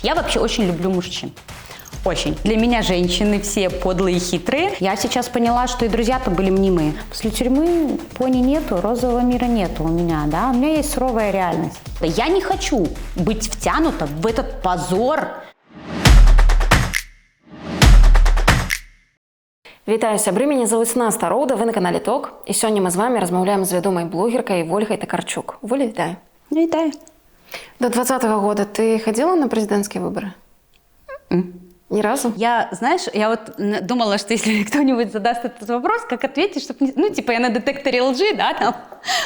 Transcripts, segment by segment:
Я вообще очень люблю мужчин. Очень. Для меня женщины все подлые и хитрые. Я сейчас поняла, что и друзья-то были мнимые. После тюрьмы пони нету, розового мира нету у меня, да? У меня есть суровая реальность. Я не хочу быть втянута в этот позор. Вітаю, сябры, мяне зовут Наста Роуда, вы на канале ТОК. І сёння мы з вами размаўляем з вядомай блогеркай Вольгай Такарчук. Воля, вітаю. Вітаю. До 2020 года ты ходила на президентские выборы? Ни разу? Я, знаешь, я вот думала, что если кто-нибудь задаст этот вопрос, как ответить, чтобы, ну, типа, я на детекторе лжи, да, там,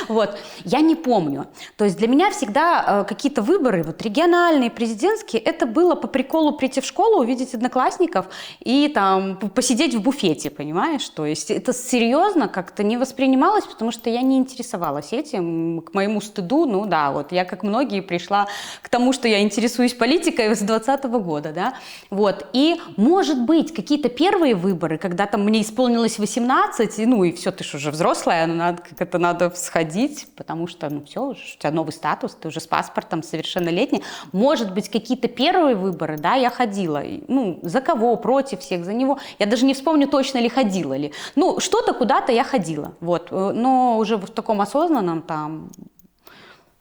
вот. Я не помню. То есть для меня всегда какие-то выборы, вот региональные, президентские, это было по приколу прийти в школу, увидеть одноклассников и там посидеть в буфете, понимаешь? То есть это серьезно как-то не воспринималось, потому что я не интересовалась этим, к моему стыду, ну да, вот я, как многие, пришла к тому, что я интересуюсь политикой с 2020 года, да, вот. И, может быть, какие-то первые выборы, когда там мне исполнилось 18, и, ну и все, ты же уже взрослая, надо сходить, потому что, ну все, у тебя новый статус, ты уже с паспортом совершеннолетний. Может быть, какие-то первые выборы, да, я ходила, ну, за кого, против всех, за него. Я даже не вспомню точно ли ходила ли. Ну, что-то куда-то я ходила, вот. Но уже в таком осознанном там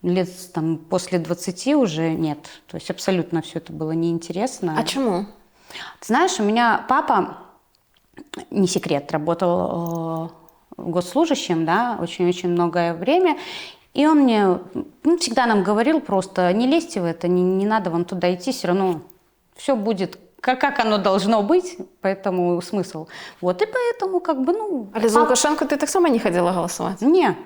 лет там после 20 уже нет. То есть абсолютно все это было неинтересно. А чему? Ты знаешь, у меня папа, не секрет, работал госслужащим, да, очень-очень многое время, и он мне, ну, всегда нам говорил просто: не лезьте в это, не надо вам туда идти, все равно все будет как оно должно быть, поэтому смысл. Вот, и поэтому как бы, ну... А за Лукашенко ты так сама не ходила голосовать? Не,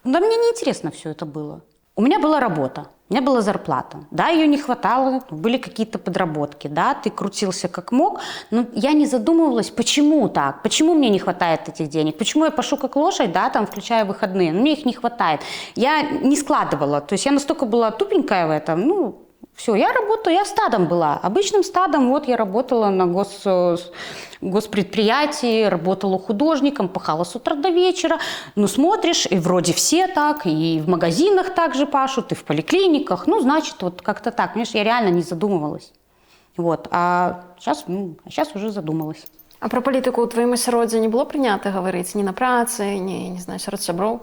да мне неинтересно все это было. У меня была работа, у меня была зарплата. Да, ее не хватало, были какие-то подработки, да, ты крутился как мог, но я не задумывалась, почему так, почему мне не хватает этих денег, почему я пашу как лошадь, да, там, включая выходные, но мне их не хватает. Я не складывала, то есть я настолько была тупенькая в этом, ну, все, я работаю, я стадом была, обычным стадом, вот я работала на госпредприятии, работала художником, пахала с утра до вечера, ну смотришь, и вроде все так, и в магазинах также пашут, и в поликлиниках, ну значит вот как-то так, понимаешь, я реально не задумывалась, вот, а сейчас уже задумалась. А про политику у твоем асяроддзі не было принято говорить ни на працы, ни, не знаю, сярод сяброў?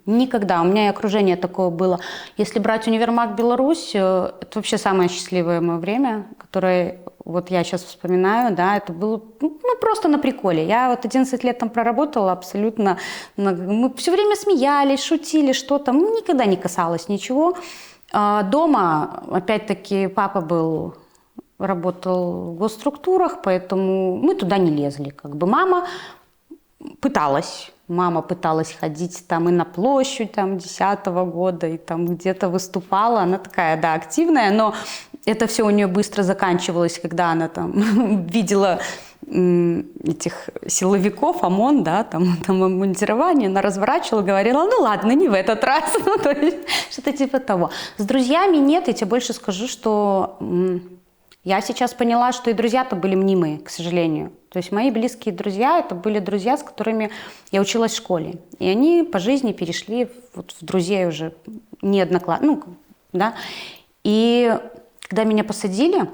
Никогда. У меня и окружение такое было. Если брать универмаг Беларусь, это вообще самое счастливое мое время, которое вот я сейчас вспоминаю, да, это было ну, просто на приколе. Я вот 11 лет там проработала абсолютно, мы все время смеялись, шутили, что-то, никогда не касалось ничего. Дома, опять-таки, папа работал в госструктурах, поэтому мы туда не лезли. Как бы мама пыталась ходить там и на площадь там 10-го года, и там где-то выступала. Она такая, да, активная, но это все у нее быстро заканчивалось, когда она там видела этих силовиков, ОМОН, да, там обмундирование, она разворачивала, говорила: ну ладно, не в этот раз, ну, то есть что-то типа того. С друзьями нет, я тебе больше скажу, что я сейчас поняла, что и друзья-то были мнимые, к сожалению. То есть мои близкие друзья, это были друзья, с которыми я училась в школе. И они по жизни перешли вот в друзей уже не одноклассников, ну, да. И когда меня посадили,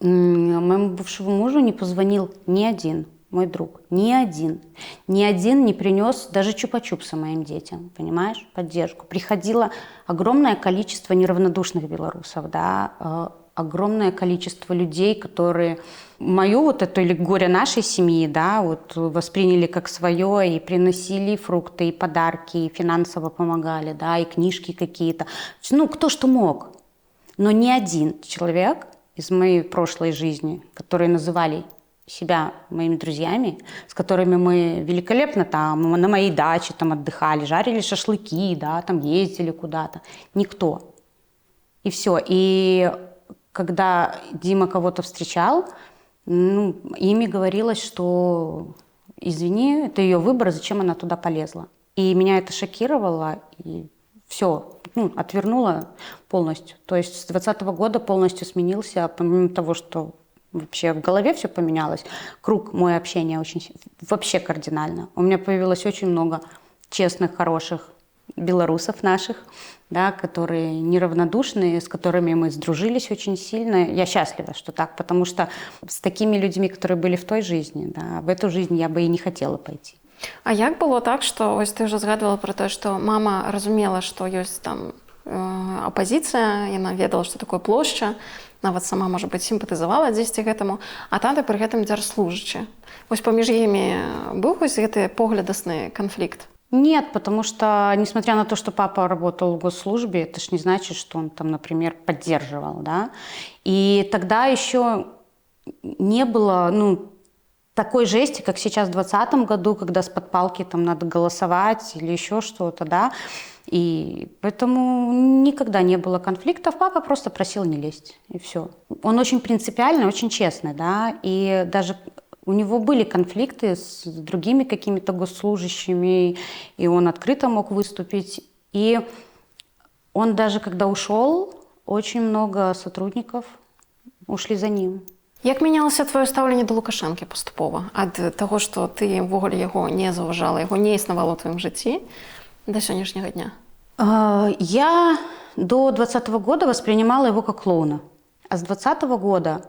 моему бывшему мужу не позвонил ни один мой друг, ни один не принес даже чупа-чупса моим детям, понимаешь, поддержку. Приходило огромное количество неравнодушных белорусов, да, огромное количество людей, которые мою вот эту или горе нашей семьи, да, вот восприняли как свое и приносили фрукты, и подарки, и финансово помогали, да, и книжки какие-то. Ну, кто что мог. Но ни один человек из моей прошлой жизни, которые называли себя моими друзьями, с которыми мы великолепно там на моей даче там отдыхали, жарили шашлыки, да, там ездили куда-то. Никто. И все. И когда Дима кого-то встречал, ну, ими говорилось, что извини, это ее выбор, зачем она туда полезла. И меня это шокировало, и все, ну, отвернуло полностью. То есть с 2020 года полностью сменился, помимо того, что вообще в голове все поменялось, круг мой общения очень вообще кардинально. У меня появилось очень много честных, хороших белорусов наших, да, которые неравнодушные, с которыми мы сдружились очень сильно. Я счастлива, что так, потому что с такими людьми, которые были в той жизни, да, в эту жизнь я бы и не хотела пойти. А як было так, што ось ты ўжо згадвала пра тое, што мама разумела, што ёсць там апазіцыя, яна ведала, што такое плошча, нават сама, можа быць, сімпатызавала дзесьці гэтаму, а тата пры гэтым дзяржслужачы. Вось паміж імі быў вось гэты поглядасны канфлікт? Нет, потому что, несмотря на то, что папа работал в госслужбе, это ж не значит, что он там, например, поддерживал, да. И тогда еще не было, такой жести, как сейчас в 2020 году, когда с подпалки там надо голосовать или еще что-то, да. И поэтому никогда не было конфликтов. Папа просто просил не лезть, и все. Он очень принципиальный, очень честный, да, и даже у него были конфликты с другими какими-то госслужащими, и он открыто мог выступить. И он даже когда ушел, очень много сотрудников ушли за ним. Як мянялася твоё стаўленне да Лукашэнкі паступова? Ад таго, што ты ўвогуле яго не заўважала, яго не існавала ў тваім жыцці до сённяшняга дня? Я до 2020 года воспринимала его как клоуна. А с 2020 года,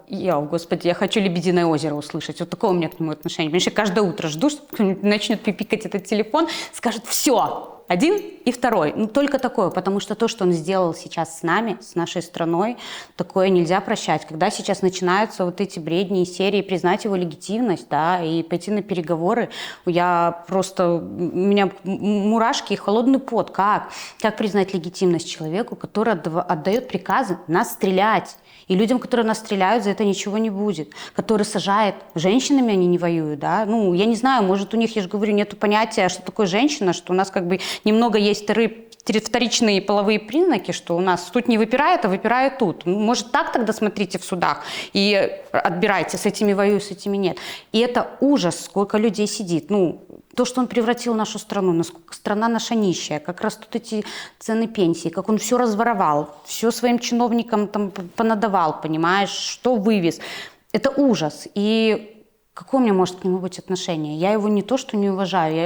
господи, я хочу «Лебединое озеро» услышать. Вот такое у меня к нему отношение. Понимаешь, я каждое утро жду, что кто-нибудь начнет пипикать этот телефон, скажет «все». Один и второй. Только такое, потому что то, что он сделал сейчас с нами, с нашей страной, такое нельзя прощать. Когда сейчас начинаются вот эти бредни и серии, признать его легитимность, да, и пойти на переговоры, у меня мурашки и холодный пот. Как признать легитимность человеку, который отдает приказы нас стрелять? И людям, которые нас стреляют, за это ничего не будет. Который сажает. Женщинами они не воюют, да. Я не знаю, может, у них, я же говорю, нету понятия, что такое женщина, что у нас как бы немного есть вторичные половые признаки, что у нас тут не выпирает, а выпирает тут. Может, так тогда смотрите в судах и отбирайте, с этими воюю, с этими нет. И это ужас, сколько людей сидит. То, что он превратил нашу страну, насколько страна наша нищая, как растут эти цены пенсии, как он все разворовал, все своим чиновникам там понадавал, понимаешь, что вывез. Это ужас. И какое у меня может к нему быть отношение? Я его не то, что не уважаю,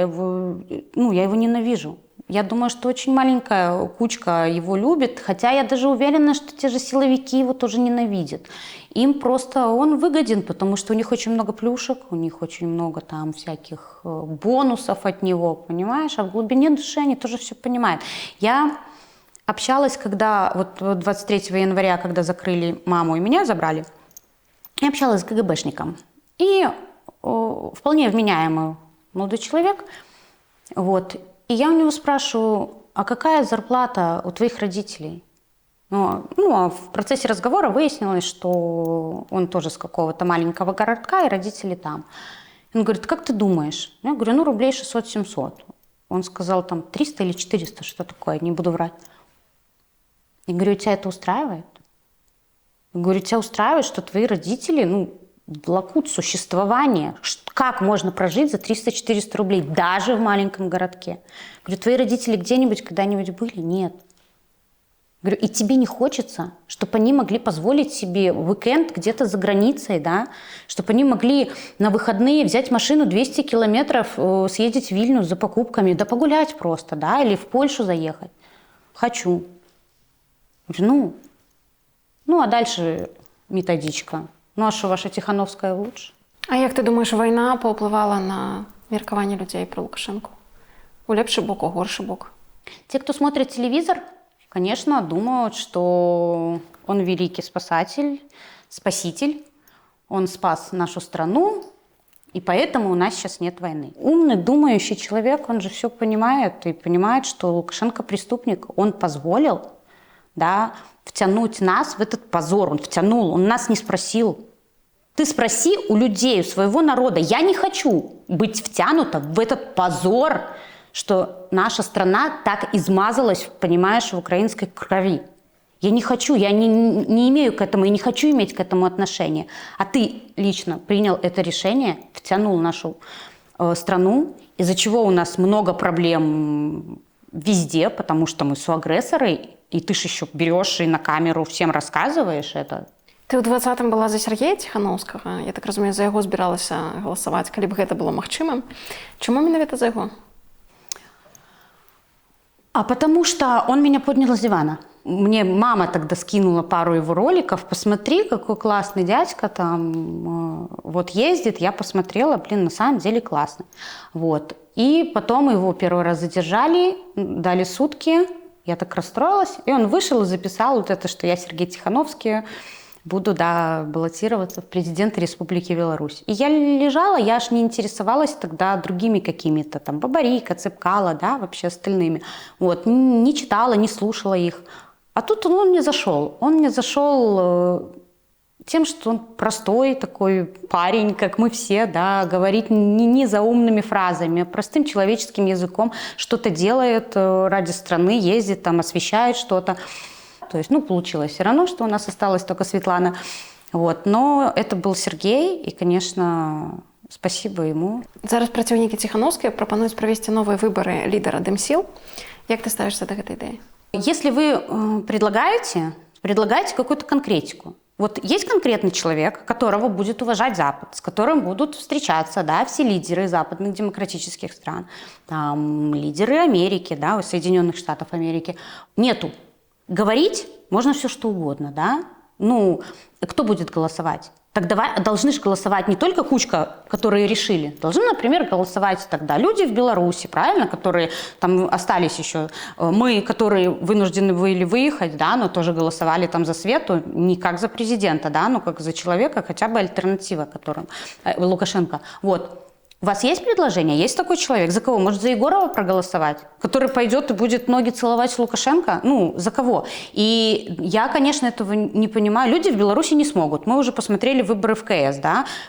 я его ненавижу. Я думаю, что очень маленькая кучка его любит, хотя я даже уверена, что те же силовики его тоже ненавидят. Им просто он выгоден, потому что у них очень много плюшек, у них очень много там всяких бонусов от него, понимаешь? А в глубине души они тоже все понимают. Я общалась, когда вот 23 января, когда закрыли маму и меня забрали, я общалась с КГБшником. И вполне вменяемый молодой человек, вот. И я у него спрашиваю, а какая зарплата у твоих родителей? А в процессе разговора выяснилось, что он тоже с какого-то маленького городка, и родители там. Он говорит, как ты думаешь? Я говорю, рублей 600-700. Он сказал, там, 300 или 400, что такое, не буду врать. Я говорю, тебя это устраивает? Я говорю, тебя устраивает, что твои родители, волокут существование. Как можно прожить за 300-400 рублей, даже в маленьком городке? Говорю, твои родители где-нибудь когда-нибудь были? Нет. Говорю, и тебе не хочется, чтобы они могли позволить себе уикенд где-то за границей, да? Чтобы они могли на выходные взять машину 200 километров, съездить в Вильнюс за покупками, да погулять просто, да, или в Польшу заехать. Хочу. Говорю, а дальше методичка. А что, ваша Тихановская лучше? А як ты думаешь, вайна паўплывала на меркаванне людзей пра Лукашэнку? У лепшы бок, у горшы бок? Те, кто смотрит телевизор, конечно, думают, что он великий спаситель, он спас нашу страну, и поэтому у нас сейчас нет войны. Умный, думающий человек, он же все понимает, и понимает, что Лукашенко преступник, он позволил, да, втянуть нас в этот позор, он нас не спросил. Ты спроси у людей, у своего народа, я не хочу быть втянута в этот позор, что наша страна так измазалась, понимаешь, в украинской крови. Я не хочу, я не имею к этому и не хочу иметь к этому отношения. А ты лично принял это решение, втянул нашу страну, из-за чего у нас много проблем везде, потому что мы соагрессоры, и ты ж еще берешь и на камеру всем рассказываешь это. Ты ў 20-м была за Сергея Тихановскага, я так разумею, за яго збіралася галасаваць, калі б гэта было магчымым. Чаму менавіта за яго? А потому что он меня поднял с дивана. Мне мама тогда скинула пару его роликов. Посмотри, какой классный дядька там вот ездит. Я посмотрела, на самом деле классно. Вот. И потом его первый раз задержали, дали сутки. Я так расстроилась. И он вышел и записал вот это, что я Сергей Тихановский, буду, баллотироваться в президенты Республики Беларусь. И я лежала, я аж не интересовалась тогда другими какими-то, там, Бабарика, Цепкало, вообще остальными. Вот, не читала, не слушала их. А тут он мне зашел. Он мне зашел тем, что он простой такой парень, как мы все, говорит не заумными фразами, а простым человеческим языком, что-то делает ради страны, ездит, там, освещает что-то. То есть, получилось все равно, что у нас осталась только Светлана. Вот. Но это был Сергей, и, конечно, спасибо ему. Зараз праціўнікі Ціхановскія прапануюць правесці новыя выбары лідара Дэмсіл. Як ты ставішся да гэтай ідэі? Если вы предлагаете какую-то конкретику. Вот есть конкретный человек, которого будет уважать Запад, с которым будут встречаться, все лидеры западных демократических стран, там, лидеры Америки, Соединенных Штатов Америки. Нету. Говорить можно все что угодно, кто будет голосовать? Так должны же голосовать не только кучка, которые решили. Должны, например, голосовать тогда люди в Беларуси, правильно, которые там остались еще. Мы, которые вынуждены были выехать, но тоже голосовали там за Свету, не как за президента, но как за человека, хотя бы альтернатива, которым Лукашенко. Вот. У вас есть предложение? Есть такой человек? За кого? Может, за Егорова проголосовать? Который пойдет и будет ноги целовать Лукашенко? За кого? И я, конечно, этого не понимаю. Люди в Беларуси не смогут. Мы уже посмотрели выборы в КС,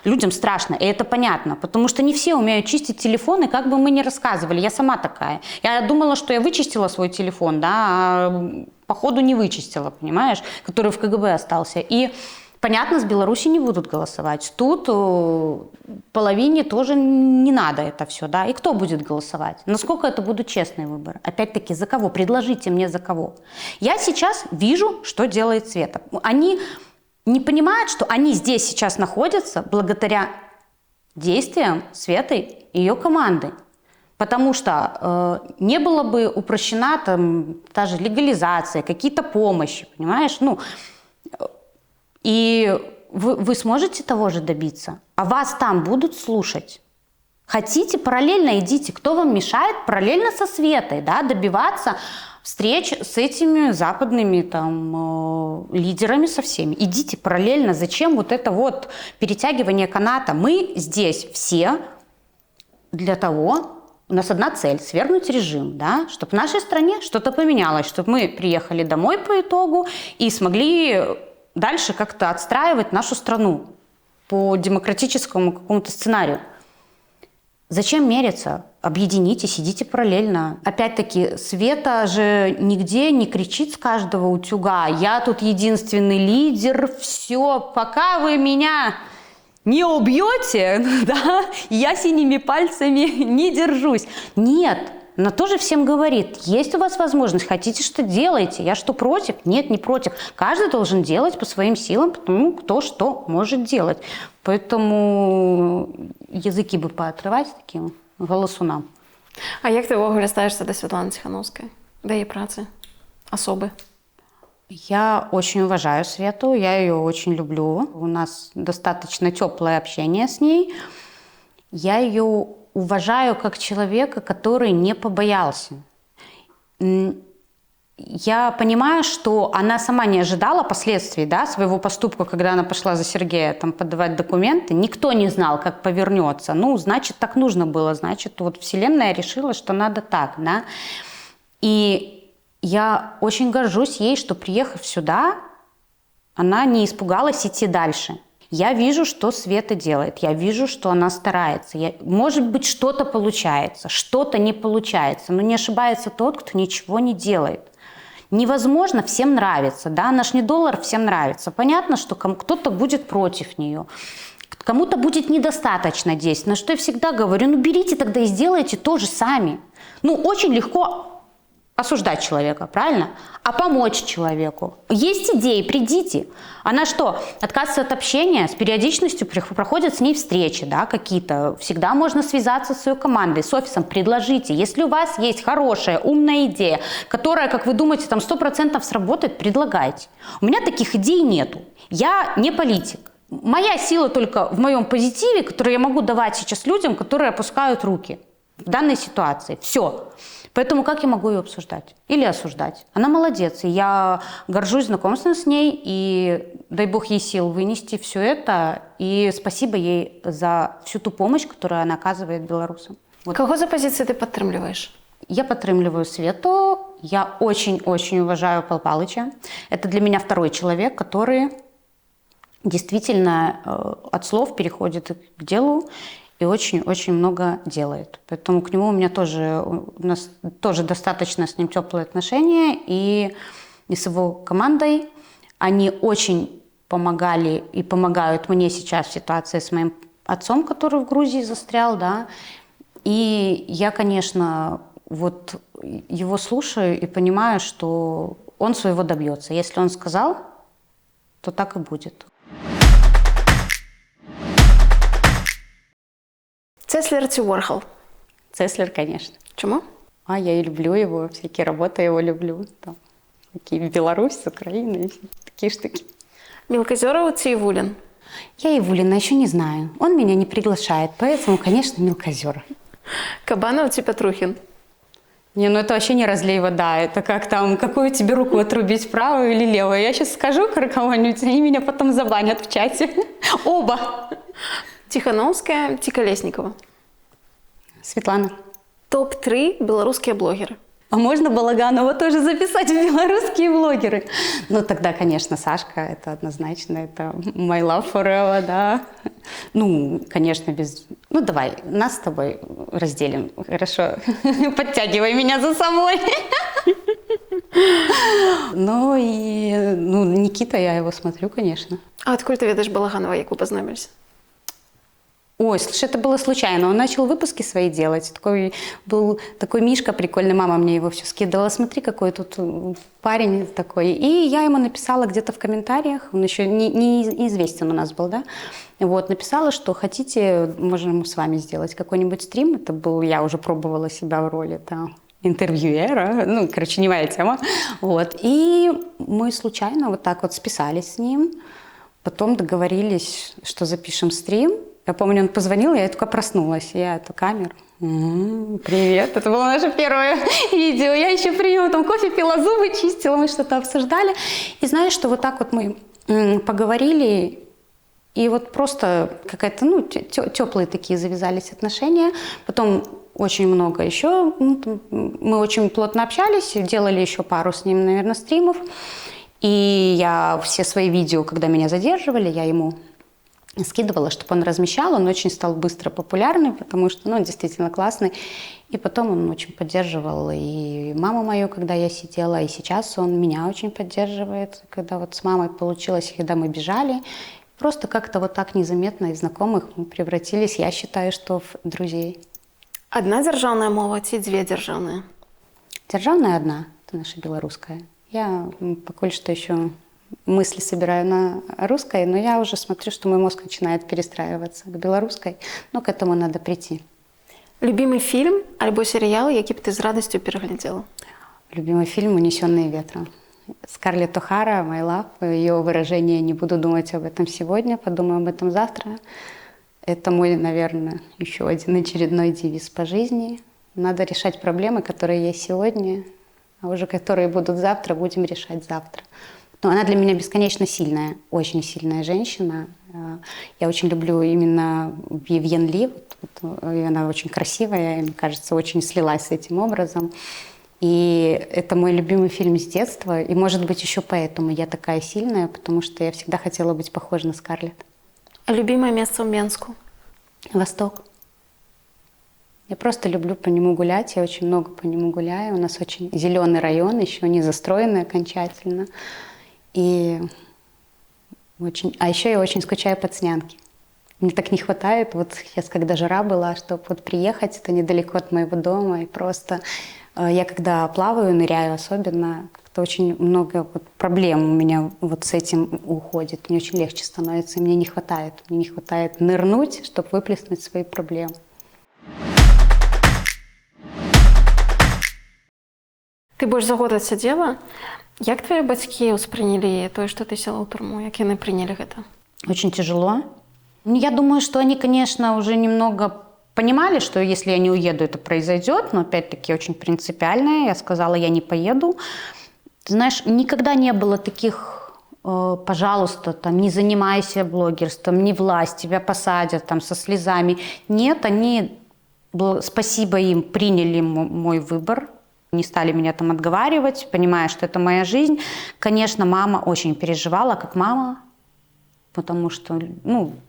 Людям страшно, и это понятно. Потому что не все умеют чистить телефоны, как бы мы ни рассказывали. Я сама такая. Я думала, что я вычистила свой телефон, а походу не вычистила, понимаешь? Который в КГБ остался. И понятно, с Беларуси не будут голосовать. Тут половине тоже не надо это все, И кто будет голосовать? Насколько это будут честные выборы? Опять-таки, за кого? Предложите мне за кого. Я сейчас вижу, что делает Света. Они не понимают, что они здесь сейчас находятся благодаря действиям Светы и ее команды. Потому что не было бы упрощена там та же легализация, какие-то помощи, понимаешь? И вы сможете того же добиться, а вас там будут слушать. Хотите, параллельно идите. Кто вам мешает параллельно со Светой, добиваться встреч с этими западными лидерами, со всеми. Идите параллельно. Зачем вот это вот перетягивание каната? Мы здесь все для того, у нас одна цель – свергнуть режим, чтобы в нашей стране что-то поменялось, чтобы мы приехали домой по итогу и смогли дальше как-то отстраивать нашу страну по демократическому какому-то сценарию. Зачем мериться? Объединитесь, идите параллельно. Опять-таки, Света же нигде не кричит с каждого утюга: я тут единственный лидер, все, пока вы меня не убьете, я синими пальцами не держусь. Нет. Она тоже всем говорит: есть у вас возможность, хотите, что делаете, я что, против? Нет, не против. Каждый должен делать по своим силам, потому кто что может делать. Поэтому языки бы поотрывать таким голосунам. А як ти ввогуле ставишся до Світлани Тихановської, до її праці, особи? Я очень уважаю Свету, я ее очень люблю. У нас достаточно теплое общение с ней. Я ее уважаю как человека, который не побоялся. Я понимаю, что она сама не ожидала последствий своего поступка, когда она пошла за Сергея подавать документы. Никто не знал, как повернется. Значит, так нужно было. Значит, вот Вселенная решила, что надо так. И я очень горжусь ей, что, приехав сюда, она не испугалась идти дальше. Я вижу, что Света делает, я вижу, что она старается. Может быть, что-то получается, что-то не получается, но не ошибается тот, кто ничего не делает. Невозможно всем нравится, наш недоллар всем нравится. Понятно, что кто-то будет против нее, кому-то будет недостаточно действий. На что я всегда говорю: берите тогда и сделайте то же сами. Очень легко осуждать человека, правильно? А помочь человеку. Есть идеи, придите. Она что, отказывается от общения, с периодичностью проходят с ней встречи, да, какие-то. Всегда можно связаться с ее командой, с офисом, предложите. Если у вас есть хорошая, умная идея, которая, как вы думаете, там 100% сработает, предлагайте. У меня таких идей нету. Я не политик. Моя сила только в моем позитиве, который я могу давать сейчас людям, которые опускают руки в данной ситуации. Все. Поэтому как я могу ее обсуждать или осуждать? Она молодец, и я горжусь знакомством с ней, и дай бог ей сил вынести все это, и спасибо ей за всю ту помощь, которую она оказывает белорусам. Вот. Кого за позиции ты подтрымліваешь? Я подтрымливаю Свету, я очень-очень уважаю Пал Палыча. Это для меня второй человек, который действительно от слов переходит к делу, и очень-очень много делает. Поэтому к нему у нас тоже достаточно с ним теплые отношения, и с его командой. Они очень помогали и помогают мне сейчас в ситуации с моим отцом, который в Грузии застрял, да. И я, конечно, вот его слушаю и понимаю, что он своего добьется. Если он сказал, то так и будет. Цеслер ці Уорхол? Цеслер, конечно. Чому? Я и люблю его, всякие работы его люблю. Там, такие Беларусь, Украина, и такие штуки. Мілказьоров ці Івулін? Я Ивулина еще не знаю. Он меня не приглашает, поэтому, конечно, мелкозер. Кабанов ці Петрухін? Не, ну это вообще не разлей вода. Это как там, какую тебе руку отрубить, правую или левую. Я сейчас скажу кого-нибудь, они меня потом забанят в чате. Оба. Тихановская ці Колеснікова? Светлана. Топ-3 белорусские блогеры? А можно Балаганова тоже записать в белорусские блогеры? Ну, тогда, конечно, Сашка, это однозначно, это my love forever, да. Ну, конечно, без... Ну, давай, нас с тобой разделим, хорошо? Подтягивай меня за собой. Ну, и Никита, я его смотрю, конечно. А откуль ты ведаешь Балаганова, як вы познакомились? Ой, слушай, это было случайно. Он начал выпуски свои делать. Был такой Мишка прикольный, мама мне его все скидывала. Смотри, какой тут парень такой. И я ему написала где-то в комментариях, он еще неизвестен у нас был, да? Вот, написала, что хотите, можем с вами сделать какой-нибудь стрим. Это был, я уже пробовала себя в роли там интервьюера, ну, короче, не моя тема. Вот, и мы случайно вот так вот списались с ним. Потом договорились, что запишем стрим. Я помню, он позвонил, я только проснулась. Я эту камеру. Привет, это было наше первое видео. Я еще приняла, там кофе пила, зубы чистила, мы что-то обсуждали. И знаешь, что вот так вот мы поговорили, и вот просто какая-то, теплые такие завязались отношения. Потом очень много еще, мы очень плотно общались, делали еще пару с ним, наверное, стримов. И я все свои видео, когда меня задерживали, я ему скидывала, чтобы он размещал. Он очень стал быстро популярный, потому что, он действительно классный. И потом он очень поддерживал и маму мою, когда я сидела, и сейчас он меня очень поддерживает. Когда вот с мамой получилось, когда мы бежали, просто как-то вот так незаметно из знакомых мы превратились, я считаю, что в друзей. Одна державная мова ці две державные? Державная одна, это наша белорусская. Я пока что еще мысли собираю на русской, но я уже смотрю, что мой мозг начинает перестраиваться к белорусской, но к этому надо прийти. Любимый фильм альбо сериал, які б ти з радістю переглядела? Любимый фильм «Унесенные ветром». Скарлетт О'Хара, «My Love», ее выражение «не буду думать об этом сегодня, подумаю об этом завтра». Это мой, наверное, еще один очередной девиз по жизни. Надо решать проблемы, которые есть сегодня, а уже которые будут завтра, будем решать завтра. Но она для меня бесконечно сильная, очень сильная женщина. Я очень люблю именно Вивьен Ли. Она очень красивая, мне кажется, очень слилась с этим образом. И это мой любимый фильм с детства. И, может быть, еще поэтому я такая сильная, потому что я всегда хотела быть похожа на Скарлетт. А любимое место в Менску? Восток. Я просто люблю по нему гулять, я очень много по нему гуляю. У нас очень зеленый район, еще не застроенный окончательно. И а еще я очень скучаю по Цнянке. Мне так не хватает, вот сейчас, когда жара была, чтобы вот приехать, это недалеко от моего дома, и просто Я когда плаваю, ныряю особенно, как-то очень много вот проблем у меня вот с этим уходит. Мне очень легче становится, и мне не хватает. Мне не хватает нырнуть, чтобы выплеснуть свои проблемы. Ты больш за год адсядзела. Як твои бацькі ўспрынялі тое, што ты села ў турму? Як яны прынялі гэта? Очень тяжело. Я думаю, что они, конечно, уже немного понимали, что если я не уеду, это произойдет, но опять-таки очень принципиально. Я сказала, я не поеду. Ты знаешь, никогда не было таких, пожалуйста, там, не занимайся блогерством, не власть, тебя посадят там со слезами. Нет, они, спасибо им, приняли мой выбор. Не стали меня там отговаривать, понимая, что это моя жизнь. Конечно, мама очень переживала, как мама, потому что,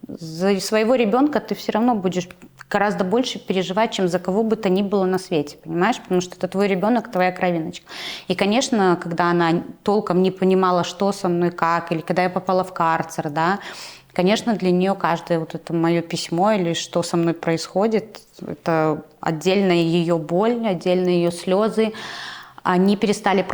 за своего ребенка ты все равно будешь гораздо больше переживать, чем за кого бы то ни было на свете, понимаешь? Потому что это твой ребенок, твоя кровиночка. И, конечно, когда она толком не понимала, что со мной, как, или когда я попала в карцер, да, конечно, для нее каждое вот это мое письмо или что со мной происходит, это отдельная ее боль, отдельные ее слезы. Они перестали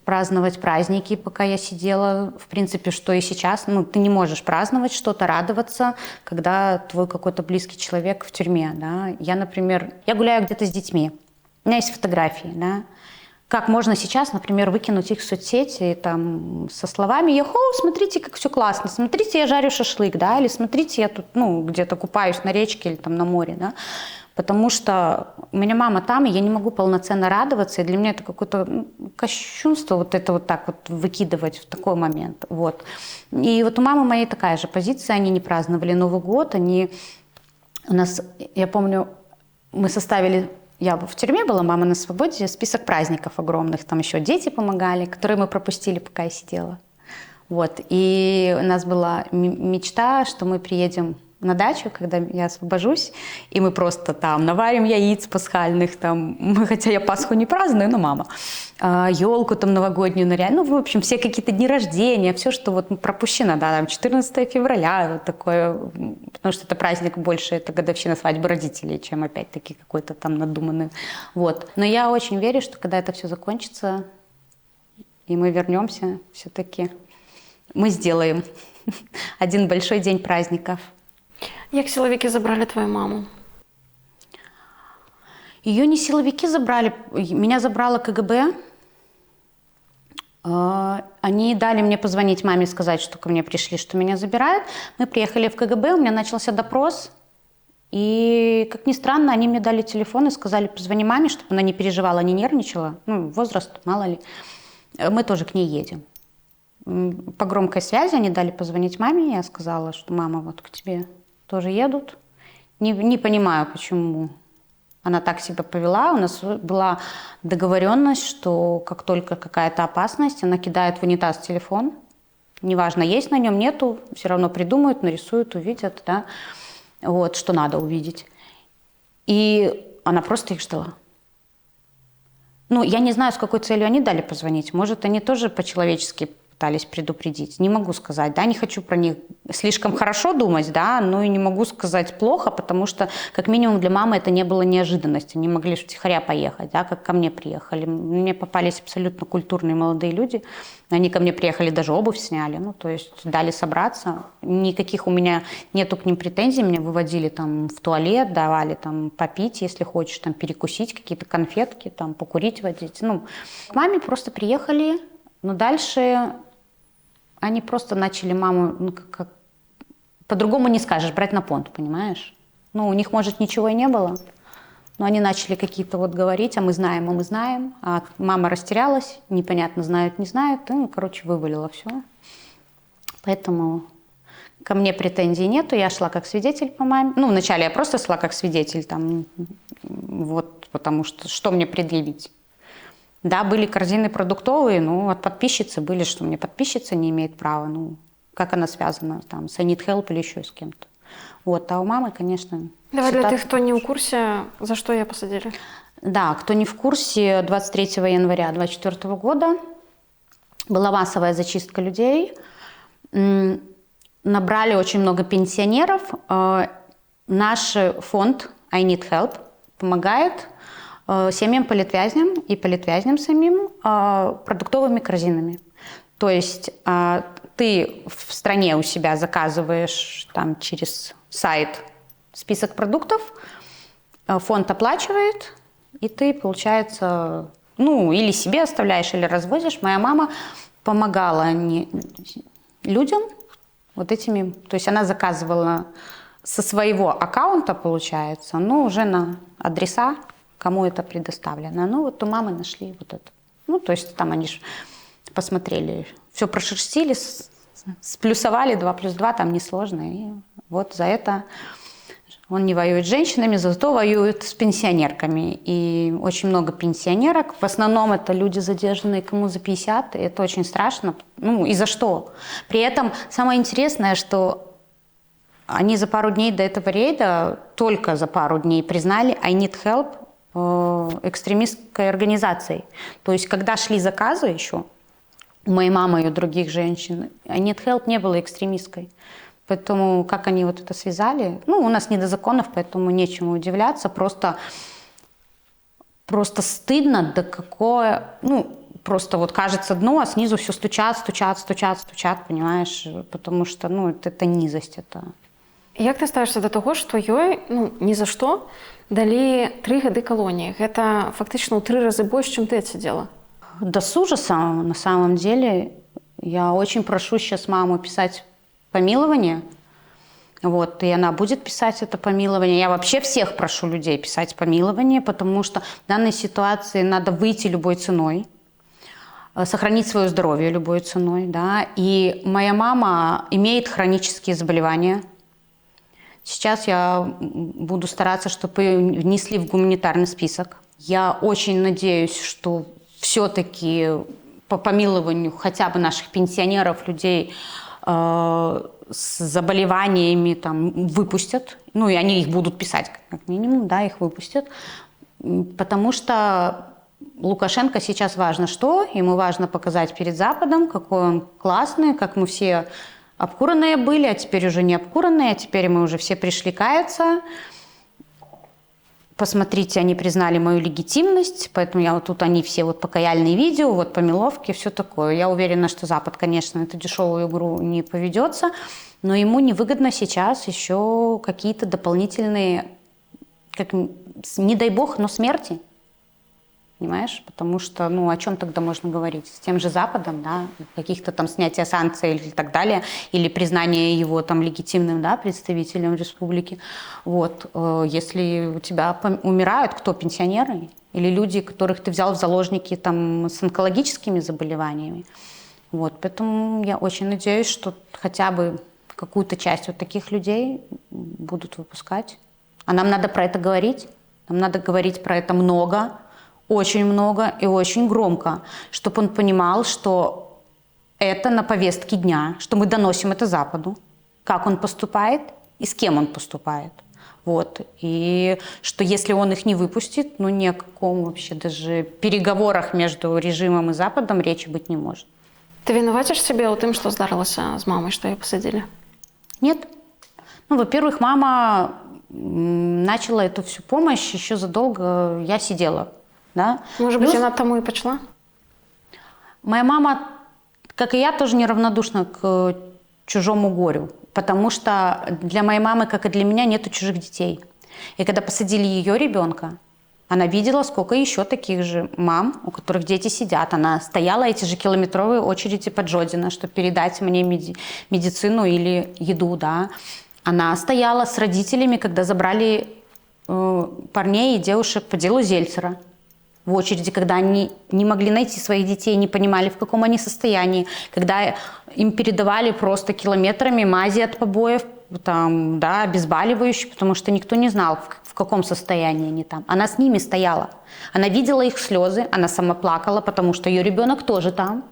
праздновать праздники, пока я сидела. В принципе, что и сейчас. Ты не можешь праздновать что-то, радоваться, когда твой какой-то близкий человек в тюрьме. Да? Я, например, гуляю где-то с детьми. У меня есть фотографии, да. Как можно сейчас, например, выкинуть их в соцсети там, со словами «Йохо, смотрите, как все классно, смотрите, я жарю шашлык», да, или «Смотрите, я тут где-то купаюсь на речке или там на море», да, потому что у меня мама там, и я не могу полноценно радоваться, и для меня это какое-то кощунство вот это вот так вот выкидывать в такой момент, вот. И вот у мамы моей такая же позиция, они не праздновали Новый год, у нас, я помню, мы составили... Я в тюрьме была, мама на свободе, список праздников огромных, там еще дети помогали, которые мы пропустили, пока я сидела. Вот. И у нас была мечта, что мы приедем на дачу, когда я освобожусь, и мы просто там наварим яиц пасхальных, там, хотя я Пасху не праздную, но мама, елку там новогоднюю наряд, в общем, все какие-то дни рождения, все, что вот пропущено, да, там 14 февраля, вот такое, потому что это праздник больше, это годовщина свадьбы родителей, чем опять-таки какой-то там надуманный, вот. Но я очень верю, что когда это все закончится, и мы вернемся, все-таки мы сделаем один большой день праздников. Як силовики забрали твою маму? Ее не силовики забрали, меня забрало КГБ. Они дали мне позвонить маме и сказать, что ко мне пришли, что меня забирают. Мы приехали в КГБ, у меня начался допрос. И, как ни странно, они мне дали телефон и сказали, позвони маме, чтобы она не переживала, не нервничала. Возраст, мало ли. Мы тоже к ней едем. По громкой связи они дали позвонить маме. Я сказала, что мама, вот к тебе тоже едут. Не понимаю, почему она так себя повела. У нас была договоренность, что как только какая-то опасность, она кидает в унитаз телефон. Неважно, есть на нем, нету, все равно придумают, нарисуют, увидят, да, вот, что надо увидеть. И она просто их ждала. Я не знаю, с какой целью они дали позвонить. Может, они тоже по-человечески пытались предупредить. Не могу сказать, да, не хочу про них слишком хорошо думать, да, но и не могу сказать плохо, потому что, как минимум, для мамы это не было неожиданностью. Они могли втихаря поехать, да, как ко мне приехали. Мне попались абсолютно культурные молодые люди. Они ко мне приехали, даже обувь сняли, то есть дали собраться. Никаких у меня нету к ним претензий. Меня выводили там в туалет, давали там попить, если хочешь, там перекусить, какие-то конфетки, там покурить водить. К маме просто приехали, но дальше они просто начали маму, по-другому не скажешь, брать на понт, понимаешь? У них, может, ничего и не было, но они начали какие-то вот говорить, а мы знаем, а мама растерялась, непонятно, знают, не знают, и, вывалила все. Поэтому ко мне претензий нету, я шла как свидетель по маме. Вначале я просто шла как свидетель, там, вот, потому что мне предъявить? Да, были корзины продуктовые, от подписчицы были, что мне подписчица не имеет права. Как она связана там, с I Need Help или еще с кем-то. Вот, а у мамы, конечно... Давай для тех, кто не в курсе, за что ее посадили? Да, кто не в курсе, 23 января 2024 года была массовая зачистка людей. Набрали очень много пенсионеров. Наш фонд I Need Help помогает семьям политвязням и политвязням самим продуктовыми корзинами. То есть ты в стране у себя заказываешь там через сайт список продуктов, фонд оплачивает, и ты, получается, или себе оставляешь, или развозишь. Моя мама помогала людям вот этими, то есть она заказывала со своего аккаунта, получается, уже на адреса, кому это предоставлено. Вот у мамы нашли вот это. То есть там они же посмотрели, все прошерстили, сплюсовали 2 + 2, там несложно. И вот за это он не воюет с женщинами, зато воюет с пенсионерками. И очень много пенсионерок. В основном это люди задержанные, кому за 50. И это очень страшно. И за что? При этом самое интересное, что они за пару дней до этого рейда, только за пару дней признали I Need Help экстремистской организацией. То есть когда шли заказы еще, у моей мамы и у других женщин, I Need Help не было экстремистской. Поэтому как они вот это связали? У нас не до законов, поэтому нечему удивляться. Просто стыдно, да какое... просто вот кажется дно, а снизу все стучат, понимаешь? Потому что, это низость, это... Як ты ставишься до того, што ёй ні за што далі 3 гады калоніі? Гэта фактычна ў 3 разы больш, чым ты адсидзела. Да с ужасом, на самом деле. Я очень прошу сейчас маму писать помилование. И она будет писать это помилование. Я вообще всех прошу людей писать помилование, потому что в данной ситуации надо выйти любой ценой, сохранить свое здоровье любой ценой. Да? И моя мама имеет хронические заболевания. Сейчас я буду стараться, чтобы ее внесли в гуманитарный список. Я очень надеюсь, что все-таки по помилованию хотя бы наших пенсионеров, людей с заболеваниями выпустят. И они их будут писать как минимум, да, их выпустят. Потому что Лукашенко сейчас важно что? Ему важно показать перед Западом, какой он классный, как мы все... обкуренные были, а теперь уже не обкуренные, а теперь мы уже все пришли каяться. Посмотрите, они признали мою легитимность, поэтому тут они все покаяльные видео, помиловки, все такое. Я уверена, что Запад, конечно, эту дешевую игру не поведется, но ему невыгодно сейчас еще какие-то дополнительные, не дай бог, но смерти. Понимаешь? Потому что, о чем тогда можно говорить? С тем же Западом, да, каких-то снятия санкций или так далее, или признание его легитимным, да, представителем республики. Если у тебя умирают, кто? Пенсионеры? Или люди, которых ты взял в заложники с онкологическими заболеваниями? Поэтому я очень надеюсь, что хотя бы какую-то часть таких людей будут выпускать. А нам надо про это говорить. Нам надо говорить про это много, очень много и очень громко, чтобы он понимал, что это на повестке дня, что мы доносим это Западу, как он поступает и с кем он поступает. И что если он их не выпустит, ни о каком вообще даже переговорах между режимом и Западом речи быть не может. Ты винуватишь себя тем, что здарылася с мамой, что ее посадили? Нет. Во-первых, мама начала эту всю помощь еще задолго я сидела. Да? Может быть, она тому и пошла? Моя мама, как и я, тоже неравнодушна к чужому горю. Потому что для моей мамы, как и для меня, нету чужих детей. И когда посадили ее ребенка, она видела, сколько еще таких же мам, у которых дети сидят. Она стояла эти же километровые очереди под Жодино, чтобы передать мне медицину или еду. Да? Она стояла с родителями, когда забрали парней и девушек по делу Зельцера. В очереди, когда они не могли найти своих детей, не понимали, в каком они состоянии, когда им передавали просто километрами мази от побоев, обезболивающие, потому что никто не знал, в каком состоянии они там. Она с ними стояла. Она видела их слезы, она сама плакала, потому что ее ребенок тоже там.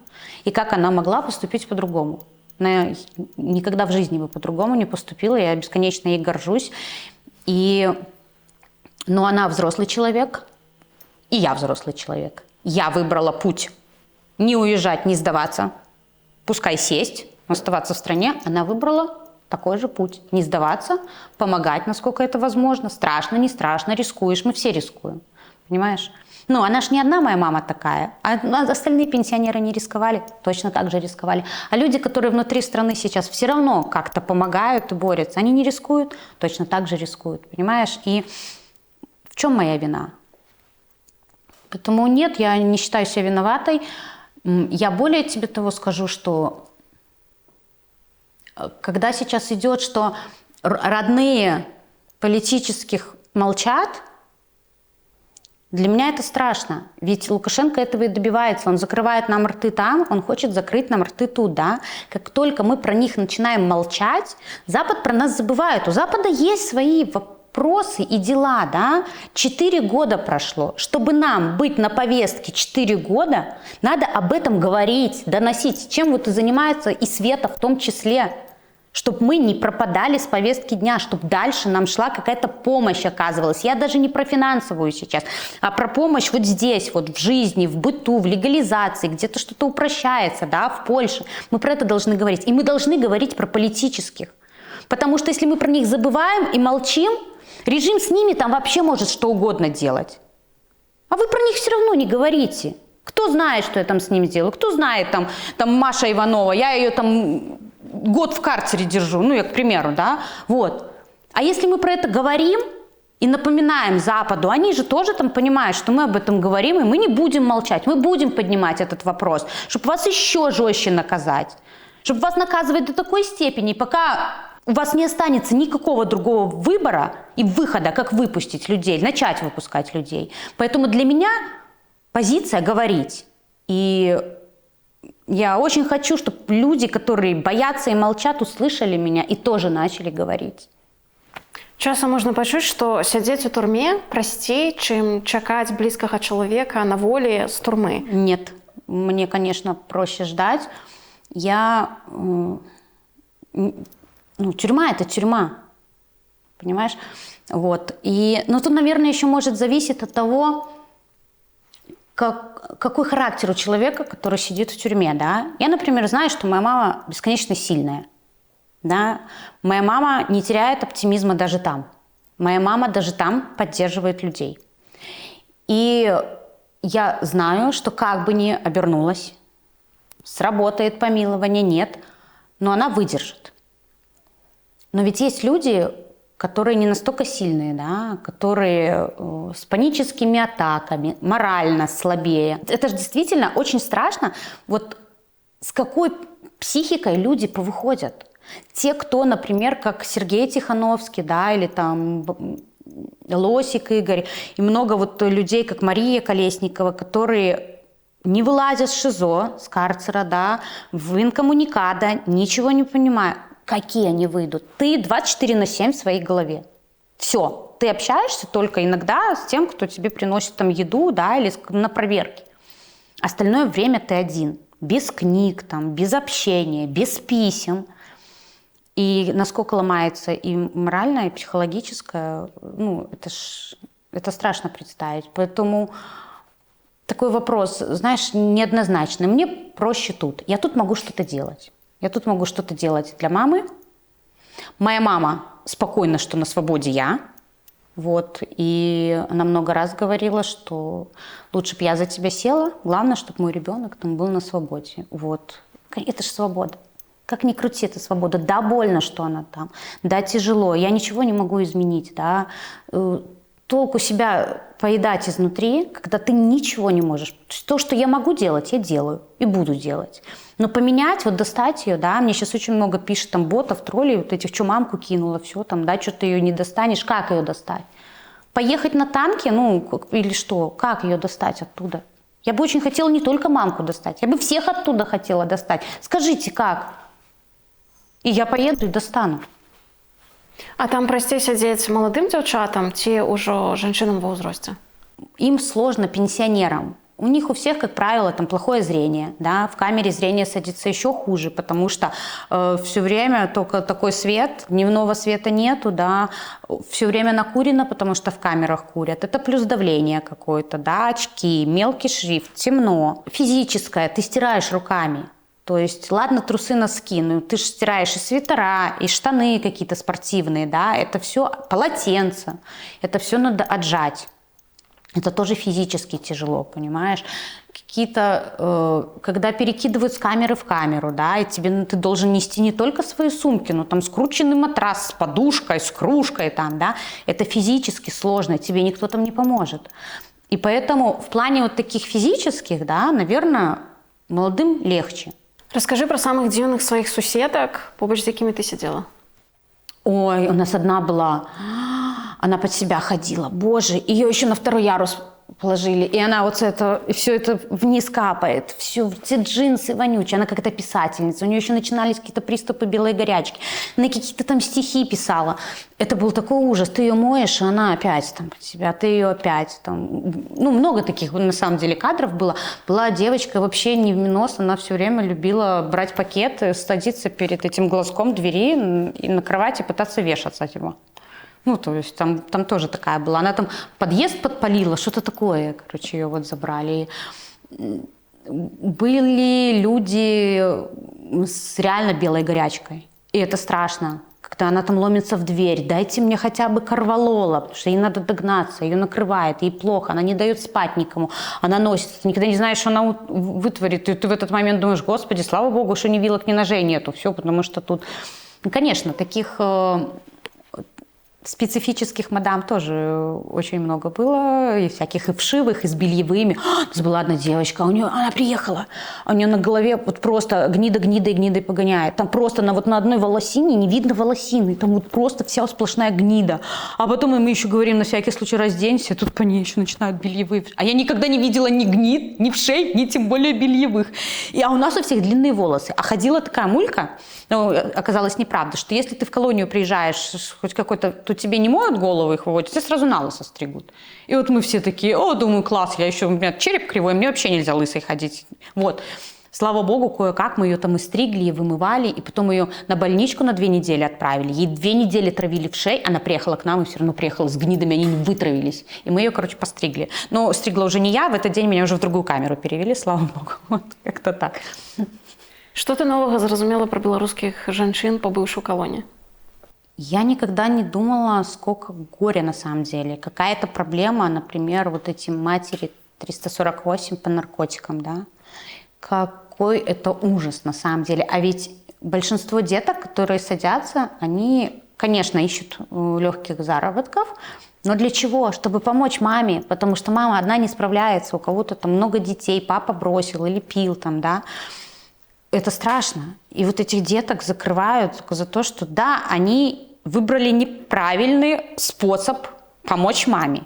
И как она могла поступить по-другому? Она никогда в жизни бы по-другому не поступила, я бесконечно ей горжусь. Но она взрослый человек, и я взрослый человек. Я выбрала путь не уезжать, не сдаваться, пускай сесть, оставаться в стране. Она выбрала такой же путь. Не сдаваться, помогать, насколько это возможно. Страшно, не страшно, рискуешь, мы все рискуем. понимаешь? Ну, она ж не одна моя мама такая, а остальные пенсионеры не рисковали, точно так же рисковали. А люди, которые внутри страны сейчас все равно как-то помогают и борются, они не рискуют, точно так же рискуют, понимаешь? И в чем моя вина? Поэтому нет, я не считаю себя виноватой. Я более тебе того скажу, что когда сейчас идет, что родные политических молчат, для меня это страшно. Ведь Лукашенко этого и добивается. Он закрывает нам рты там, он хочет закрыть нам рты тут, да. Как только мы про них начинаем молчать, Запад про нас забывает. У Запада есть свои вопросы и дела, да. 4 года прошло. Чтобы нам быть на повестке 4 года, надо об этом говорить, доносить. Чем вот и занимается и Света в том числе. Чтобы мы не пропадали с повестки дня, чтобы дальше нам шла какая-то помощь оказывалась. Я даже не про финансовую сейчас, а про помощь вот здесь, вот в жизни, в быту, в легализации, где-то что-то упрощается, да, в Польше. Мы про это должны говорить. И мы должны говорить про политических. Потому что если мы про них забываем и молчим, режим с ними там вообще может что угодно делать. А вы про них все равно не говорите. Кто знает, что я там с ним сделаю? Кто знает, там Маша Иванова, я ее там год в карцере держу, ну, я к примеру, да, вот. А если мы про это говорим и напоминаем Западу, они же тоже там понимают, что мы об этом говорим, и мы не будем молчать, мы будем поднимать этот вопрос, чтобы вас еще жестче наказать, чтобы вас наказывать до такой степени, пока у вас не останется никакого другого выбора и выхода, как выпустить людей, начать выпускать людей. Поэтому для меня позиция говорить. И я очень хочу, чтобы люди, которые боятся и молчат, услышали меня и тоже начали говорить. Часам можна пачуць, што сядзець у турме прасцей, чым чакаць блізкага чалавека на волі з турмы. Нет, мне, конечно, проще ждать. Тюрьма – это тюрьма, понимаешь? Вот. Тут, наверное, еще может зависеть от того, какой характер у человека, который сидит в тюрьме, да? Я, например, знаю, что моя мама бесконечно сильная, да? Моя мама не теряет оптимизма даже там. Моя мама даже там поддерживает людей. И я знаю, что как бы ни обернулось, сработает помилование, нет, но она выдержит. Но ведь есть люди, которые не настолько сильные, да, которые с паническими атаками, морально слабее. Это же действительно очень страшно, вот с какой психикой люди повыходят. Те, кто, например, как Сергей Тихановский, да, или там Лосик Игорь, и много вот людей, как Мария Колесникова, которые не вылазят с ШИЗО, с карцера, да, в инкоммуникадо, ничего не понимают. Какие они выйдут? Ты 24/7 в своей голове. Все. Ты общаешься только иногда с тем, кто тебе приносит там еду, да, или на проверке. Остальное время ты один. Без книг, там, без общения, без писем. И насколько ломается и моральное, и психологическое, это страшно представить. Поэтому такой вопрос, знаешь, неоднозначный. Мне проще тут. Я тут могу что-то делать. Я тут могу что-то делать для мамы. Моя мама спокойна, что на свободе я. Вот. И она много раз говорила, что лучше бы я за тебя села. Главное, чтобы мой ребенок там был на свободе. Вот. Это же свобода. Как ни крути, это свобода. Да, больно, что она там. Да, тяжело. Я ничего не могу изменить. Да. Толку себя поедать изнутри, когда ты ничего не можешь. То, что я могу делать, я делаю и буду делать. Но поменять, вот достать ее, да, мне сейчас очень много пишет там ботов, троллей, вот этих, что мамку кинула, все там, да, что ты ее не достанешь, как ее достать? Поехать на танке, или что, как ее достать оттуда? Я бы очень хотела не только мамку достать, я бы всех оттуда хотела достать. Скажите, как? И я поеду и достану. А там прасцей сядзець маладым дзяўчатам ці ўжо жанчынам ва ўзросце? Им сложно, пенсионерам. У них у всех, как правило, там плохое зрение, да, в камере зрение садится еще хуже, потому что все время только такой свет, дневного света нету, да, все время накурено, потому что в камерах курят. Это плюс давление какое-то, да, очки, мелкий шрифт, темно. Физическое, ты стираешь руками. То есть, ладно, трусы, носки, но ты же стираешь и свитера, и штаны какие-то спортивные, да, это все полотенца, это все надо отжать. Это тоже физически тяжело, понимаешь? Какие-то, когда перекидывают с камеры в камеру, да, и ты должен нести не только свои сумки, но там скрученный матрас с подушкой, с кружкой там, да, это физически сложно, тебе никто там не поможет. И поэтому в плане вот таких физических, да, наверное, молодым легче. Расскажи про самых дзіўных своих суседок, побач з якімі ты сидела. Ой, у нас одна была, она под себя ходила, боже, ее еще на 2-й ярус положили, и она вот это, все это вниз капает, все, все джинсы вонючие, она какая-то писательница, у нее еще начинались какие-то приступы белой горячки, она какие-то там стихи писала, это был такой ужас, ты ее моешь, и она опять там под себя, ты ее опять там, ну, много таких на самом деле кадров было. Была девочка вообще не в минус, она все время любила брать пакеты, садиться перед этим глазком двери и на кровати пытаться вешаться от него. Ну, то есть там тоже такая была. Она там подъезд подпалила, что-то такое. Короче, ее вот забрали. Были люди с реально белой горячкой. И это страшно. Когда она там ломится в дверь, дайте мне хотя бы корвалола, потому что ей надо догнаться, ее накрывает, ей плохо, она не дает спать никому, она носится, ты никогда не знаешь, что она вытворит. И ты в этот момент думаешь, господи, слава богу, что ни вилок, ни ножей нету. Все, потому что тут, ну, конечно, таких... Специфических мадам тоже очень много было, и всяких и вшивых, и с бельевыми. У нас была одна девочка, она приехала, у нее на голове вот просто гнидой погоняет. Там просто на одной волосине не видно волосины, там вот просто вся сплошная гнида. А потом мы еще говорим, на всякий случай разденься, тут по ней еще начинают бельевые. А я никогда не видела ни гнид, ни вшей, ни тем более бельевых. А у нас у всех длинные волосы. А ходила такая мулька, но оказалось неправда, что если ты в колонию приезжаешь, хоть какой-то, то тебе не моют голову, их выводят, тебе сразу на лысо стригут. И вот мы все такие, думаю, класс, у меня череп кривой, мне вообще нельзя лысой ходить. Вот. Слава богу, кое-как мы ее там и стригли, и вымывали, и потом ее на больничку на 2 недели отправили. Ей 2 недели травили в шее, она приехала к нам и все равно приехала с гнидами, они не вытравились. И мы ее, постригли. Но стригла уже не я, в этот день меня уже в другую камеру перевели, слава богу. Вот как-то так. Что ты нового зразумела про белорусских женщин, побывших в колонии? Я никогда не думала, сколько горя на самом деле. Какая-то проблема, например, вот эти матери 348 по наркотикам, да? Какой это ужас на самом деле. А ведь большинство деток, которые садятся, они, конечно, ищут легких заработков, но для чего? Чтобы помочь маме, потому что мама одна не справляется, у кого-то там много детей, папа бросил или пил там, да? Это страшно. И вот этих деток закрывают только за то, что да, они выбрали неправильный способ помочь маме.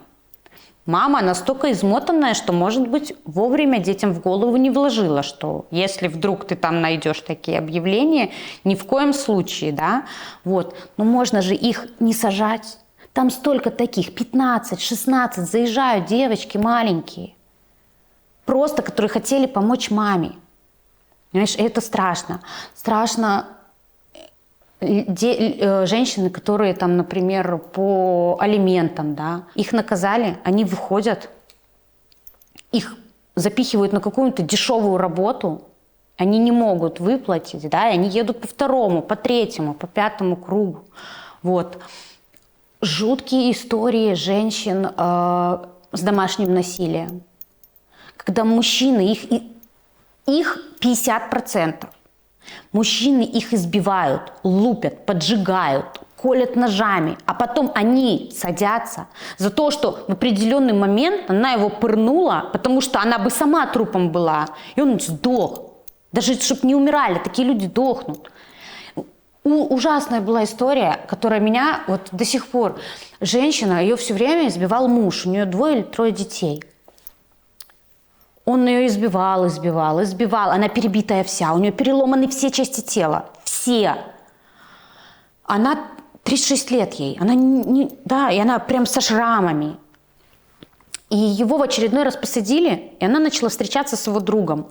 Мама настолько измотанная, что, может быть, вовремя детям в голову не вложила, что если вдруг ты там найдешь такие объявления, ни в коем случае, да, вот. Но можно же их не сажать. Там столько таких, 15, 16, заезжают девочки маленькие, просто которые хотели помочь маме. Понимаешь, это страшно. Страшно женщины, которые там, например, по алиментам, да, их наказали, они выходят, их запихивают на какую-то дешевую работу, они не могут выплатить, да, и они едут по 2-му, по 3-му, по 5-му кругу. Вот. Жуткие истории женщин с домашним насилием. Когда мужчины, их 50%. Мужчины их избивают, лупят, поджигают, колят ножами, а потом они садятся за то, что в определенный момент она его пырнула, потому что она бы сама трупом была, и он сдох. Даже чтобы не умирали, такие люди дохнут. Ужасная была история, которая меня вот до сих пор... Женщина, ее все время избивал муж, у нее 2 или 3 детей. Он ее избивал. Она перебитая вся, у нее переломаны все части тела. Все. Она 36 лет ей. И она прям со шрамами. И его в очередной раз посадили, и она начала встречаться с его другом.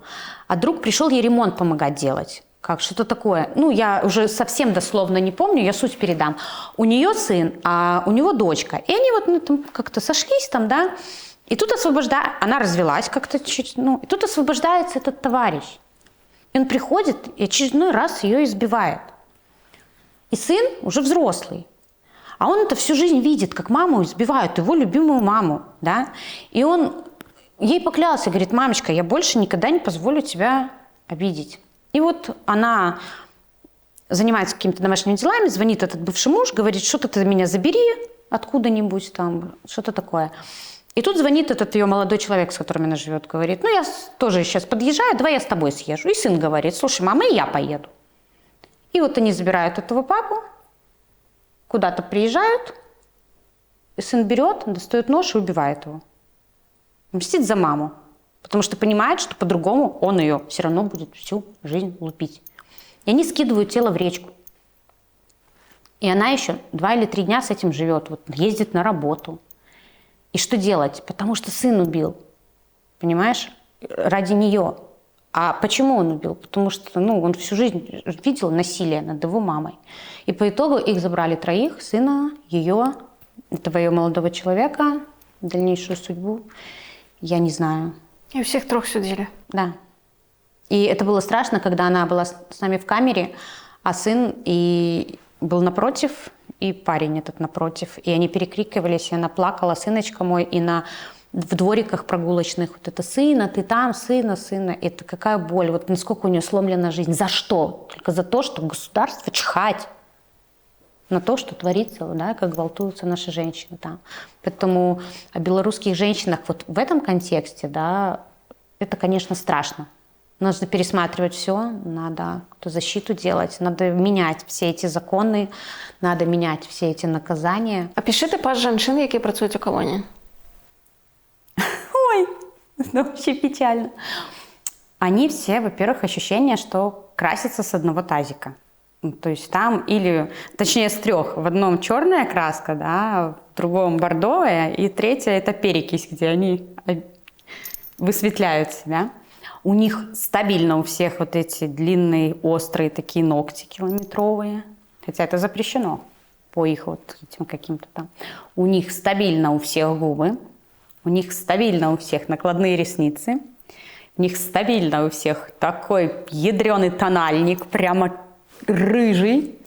А друг пришел ей ремонт помогать делать. Как что-то такое. Я уже совсем дословно не помню, я суть передам. У нее сын, а у него дочка. И они там как-то сошлись там, да. И тут она развелась как-то чуть, и тут освобождается этот товарищ. И он приходит и очередной раз ее избивает. И сын уже взрослый. А он это всю жизнь видит, как маму избивают, его любимую маму, да. И он ей поклялся, говорит: мамочка, я больше никогда не позволю тебя обидеть. И вот она занимается какими-то домашними делами, звонит этот бывший муж, говорит: что-то ты меня забери откуда-нибудь там, что-то такое. И тут звонит этот ее молодой человек, с которым она живет, говорит: ну я тоже сейчас подъезжаю, давай я с тобой съезжу. И сын говорит: слушай, мама, и я поеду. И вот они забирают этого папу, куда-то приезжают, и сын берет, достает нож и убивает его. Мстит за маму, потому что понимает, что по-другому он ее все равно будет всю жизнь лупить. И они скидывают тело в речку. И она еще 2 или 3 дня с этим живет, вот ездит на работу. И что делать? Потому что сын убил, понимаешь, ради нее. А почему он убил? Потому что он всю жизнь видел насилие над его мамой. И по итогу их забрали 3, сына, ее, этого ее молодого человека, дальнейшую судьбу я не знаю. И всех 3 судили. Да. И это было страшно, когда она была с нами в камере, а сын и был напротив, и парень этот напротив. И они перекрикивались, и она плакала: сыночка мой, и в двориках прогулочных вот это: сына, ты там, сына, сына. Это какая боль, вот насколько у нее сломлена жизнь. За что? Только за то, что государство чихать на то, что творится, да, как гвалтуются наши женщины там. Поэтому о белорусских женщинах вот в этом контексте, да, это, конечно, страшно. Нужно пересматривать все, надо защиту делать, надо менять все эти законы, надо менять все эти наказания. Опиши типаж женщин, які працюють у колонії. Ой, это вообще печально. Они все, во-первых, ощущение, что красятся с одного тазика. То есть там или, точнее, с 3. В одном черная краска, да, в другом бордовая, и 3 это перекись, где они высветляют себя. У них стабильно у всех вот эти длинные, острые такие ногти километровые. Хотя это запрещено по их вот этим каким-то там. У них стабильно у всех губы. У них стабильно у всех накладные ресницы. У них стабильно у всех такой ядреный тональник, прямо рыжий.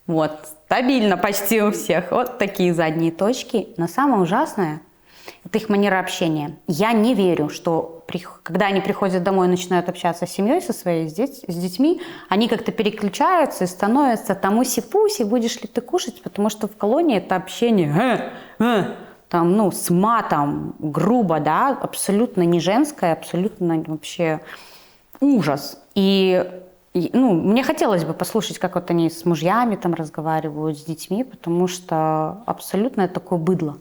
Вот, стабильно почти у всех. Вот такие задние точки. Но самое ужасное – это их манера общения. Я не верю, что когда они приходят домой и начинают общаться с семьей, со своей, с детьми, они как-то переключаются и становятся там уси-пуси, будешь ли ты кушать, потому что в колонии это общение там, с матом, грубо, да, абсолютно не женское, абсолютно вообще ужас. И мне хотелось бы послушать, как вот они с мужьями там разговаривают, с детьми, потому что абсолютно это такое быдло.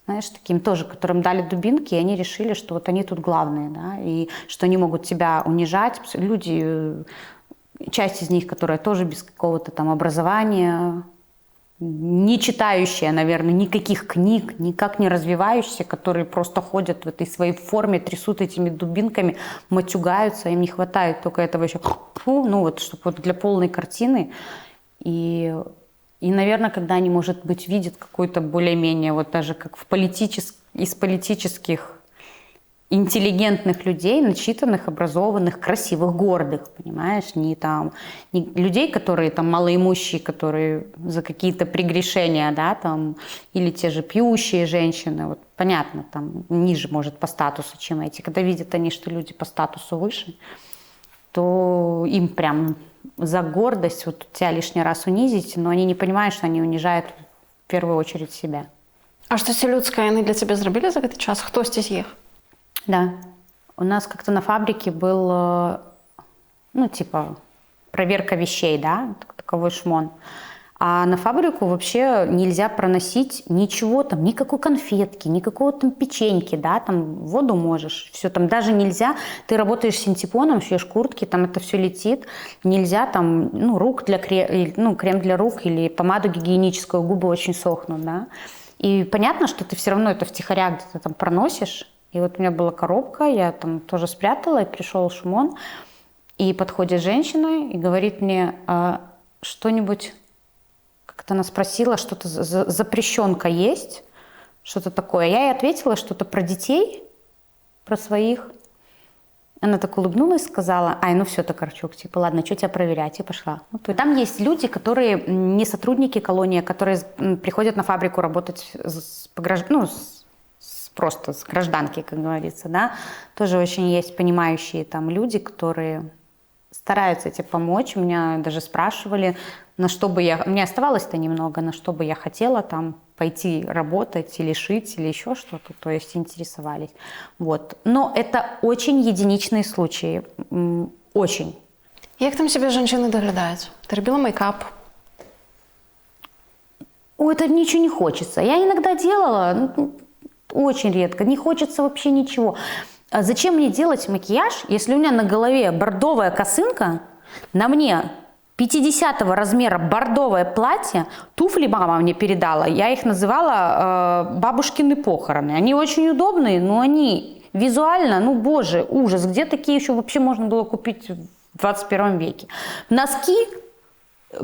Знаешь, таким тоже, которым дали дубинки, и они решили, что вот они тут главные, да, и что они могут тебя унижать. Люди, часть из них, которая тоже без какого-то там образования, не читающие, наверное, никаких книг, никак не развивающиеся, которые просто ходят в этой своей форме, трясут этими дубинками, матюгаются, им не хватает только этого еще, чтобы вот для полной картины. И, наверное, когда они, может быть, видят какую-то более-менее, вот даже как из политических интеллигентных людей, начитанных, образованных, красивых, гордых, понимаешь, не людей, которые там малоимущие, которые за какие-то прегрешения, да, там, или те же пьющие женщины, вот понятно, там ниже, может, по статусу, чем эти. Когда видят они, что люди по статусу выше, то им прям за гордость вот тебя лишний раз унизить, но они не понимают, что они унижают в первую очередь себя. А что людское они для тебя сделали за этот час? Кто здесь их? Да. У нас как-то на фабрике был, проверка вещей, да, таковой шмон. А на фабрику вообще нельзя проносить ничего там, никакой конфетки, никакого там печеньки, да, там воду можешь, все там даже нельзя. Ты работаешь с синтепоном, шьешь куртки, там это все летит. Нельзя там, крем для рук или помаду гигиеническую, губы очень сохнут, да. И понятно, что ты все равно это втихаря где-то там проносишь. И вот у меня была коробка, я там тоже спрятала, и пришел шмон, и подходит женщина и говорит мне что-нибудь. Как-то она спросила, что-то запрещенка есть, что-то такое. Я ей ответила что-то про детей, про своих. Она так улыбнулась, сказала: ай, ну все, Токарчук, типа, ладно, что тебя проверять, и пошла. Ну, там есть люди, которые не сотрудники колонии, которые приходят на фабрику работать просто с гражданки, как говорится, да. Тоже очень есть понимающие там люди, которые стараются тебе помочь. Меня даже спрашивали, на что бы я... Мне оставалось-то немного, на что бы я хотела там пойти работать или шить, или еще что-то. То есть интересовались. Вот. Но это очень единичные случаи. Очень. Як там себе женщины доглядают? Ты робила мейкап? Ой, это ничего не хочется. Я иногда делала, очень редко. Не хочется вообще ничего. А зачем мне делать макияж, если у меня на голове бордовая косынка, на мне 50-го размера бордовое платье, туфли мама мне передала, я их называла бабушкины похороны. Они очень удобные, но они визуально, ну боже, ужас, где такие еще вообще можно было купить в 21 веке? Носки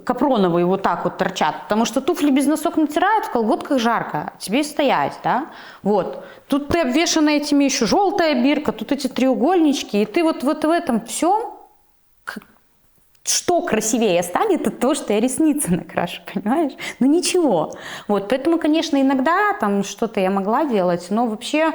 капроновые вот так вот торчат, потому что туфли без носок натирают, в колготках жарко, тебе и стоять, да, вот. Тут ты обвешана этими еще желтая бирка, тут эти треугольнички, и ты вот в этом всем, что красивее станет от того, что я ресницы накрашу, понимаешь? Ну ничего. Вот, поэтому, конечно, иногда там что-то я могла делать, но вообще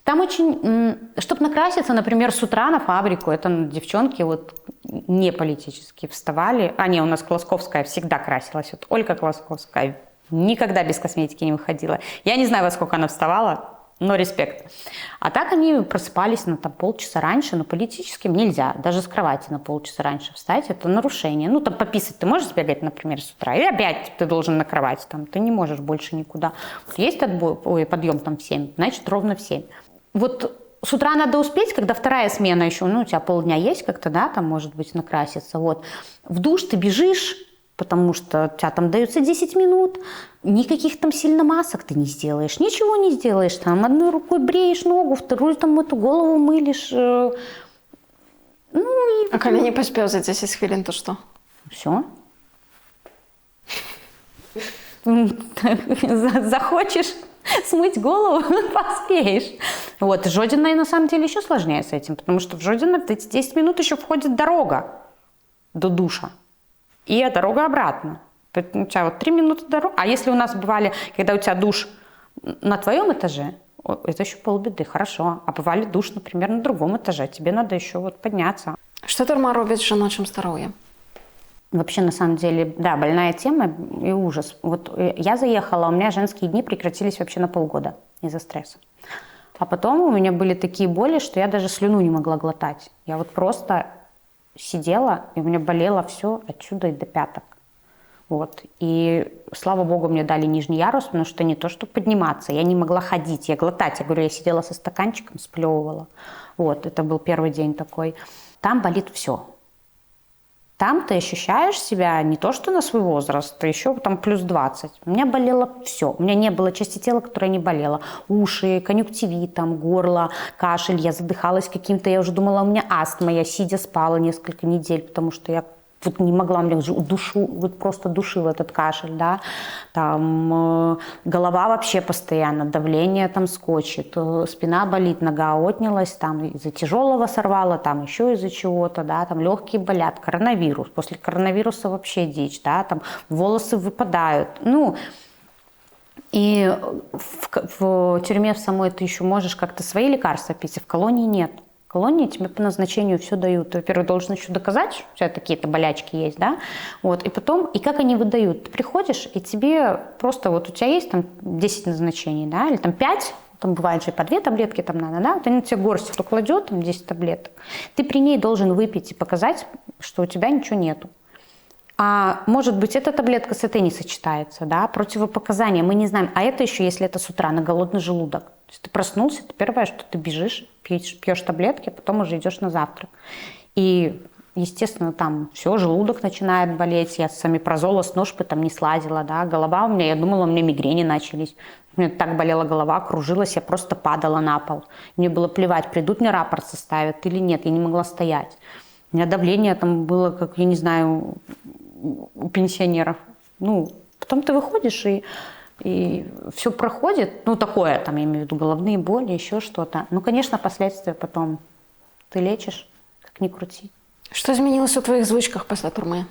там очень, чтобы накраситься, например, с утра на фабрику, это девчонки вот не политически вставали. А, не, у нас Колосковская всегда красилась. Вот Ольга Колосковская никогда без косметики не выходила. Я не знаю, во сколько она вставала, но респект. А так они просыпались на там, полчаса раньше, но политическим нельзя. Даже с кровати на полчаса раньше встать, это нарушение. Ну, там пописать ты можешь сбегать, например, с утра, и опять ты должен на кровать, там, ты не можешь больше никуда. Есть подъем там в 7, значит, ровно в 7. Вот с утра надо успеть, когда вторая смена еще, ну, у тебя полдня есть как-то, да, там, может быть, накраситься, вот. В душ ты бежишь, потому что у тебя там дается 10 минут, никаких там сильно масок ты не сделаешь, ничего не сделаешь, там, одной рукой бреешь ногу, второй там эту голову мылишь, ну, и... А коли не поспел за 10 хвилин, то что? Все. Захочешь смыть голову, поспеешь. Вот, Жодиной на самом деле еще сложнее с этим, потому что в Жодино в эти 10 минут еще входит дорога до душа. И дорога обратно. Поэтому у тебя вот 3 минуты дороги. А если у нас бывали, когда у тебя душ на твоем этаже, это еще полбеды, хорошо. А бывали душ, например, на другом этаже, тебе надо еще вот подняться. Что дарма робить с жіночим здоров'ям? Вообще, на самом деле, да, больная тема и ужас. Вот я заехала, у меня женские дни прекратились вообще на полгода из-за стресса. А потом у меня были такие боли, что я даже слюну не могла глотать. Я вот просто сидела, и у меня болело все отсюда и до пяток. Вот. И, слава богу, мне дали нижний ярус, потому что не то, что подниматься, я не могла ходить, я глотать. Я говорю, я сидела со стаканчиком, сплевывала. Вот, это был первый день такой. Там болит все. Там ты ощущаешь себя не то, что на свой возраст, а еще там плюс 20. У меня болело все. У меня не было части тела, которая не болела. Уши, конъюнктивит, там, горло, кашель. Я задыхалась каким-то. Я уже думала, у меня астма. Я сидя спала несколько недель, потому что я вот не могла, у меня вот просто душил этот кашель, да, там голова вообще постоянно, давление там скочит, спина болит, нога отнялась, там из-за тяжелого сорвала, там еще из-за чего-то, да, там легкие болят, коронавирус, после коронавируса вообще дичь, да, там волосы выпадают, ну, и в тюрьме в самой ты еще можешь как-то свои лекарства пить, а в колонии нет. В колонии тебе по назначению все дают. Во-первых, должен еще доказать, что у тебя какие-то болячки есть, да, вот, и потом, и как они выдают? Ты приходишь, и тебе просто, вот у тебя есть там 10 назначений, да, или там 5, там бывает же по 2 таблетки там надо, да, вот они тебе горсть кто кладет, там 10 таблеток, ты при ней должен выпить и показать, что у тебя ничего нету. А может быть, эта таблетка с этой не сочетается, да, противопоказания, мы не знаем. А это еще, если это с утра на голодный желудок. То есть ты проснулся, это первое, что ты бежишь, пьешь таблетки, а потом уже идешь на завтрак. И, естественно, там все, желудок начинает болеть, я с омепразола, с ножпы там не слазила, да, голова у меня, я думала, у меня мигрени начались. У меня так болела голова, кружилась, я просто падала на пол. Мне было плевать, придут мне рапорт составят или нет, я не могла стоять. У меня давление там было, как, я не знаю, у пенсионеров. Ну, потом ты выходишь, и все проходит. Ну, такое, там, я имею в виду, головные боли, еще что-то. Ну, конечно, последствия потом ты лечишь, как ни крути. Что изменилось у твоих звычках после турмы?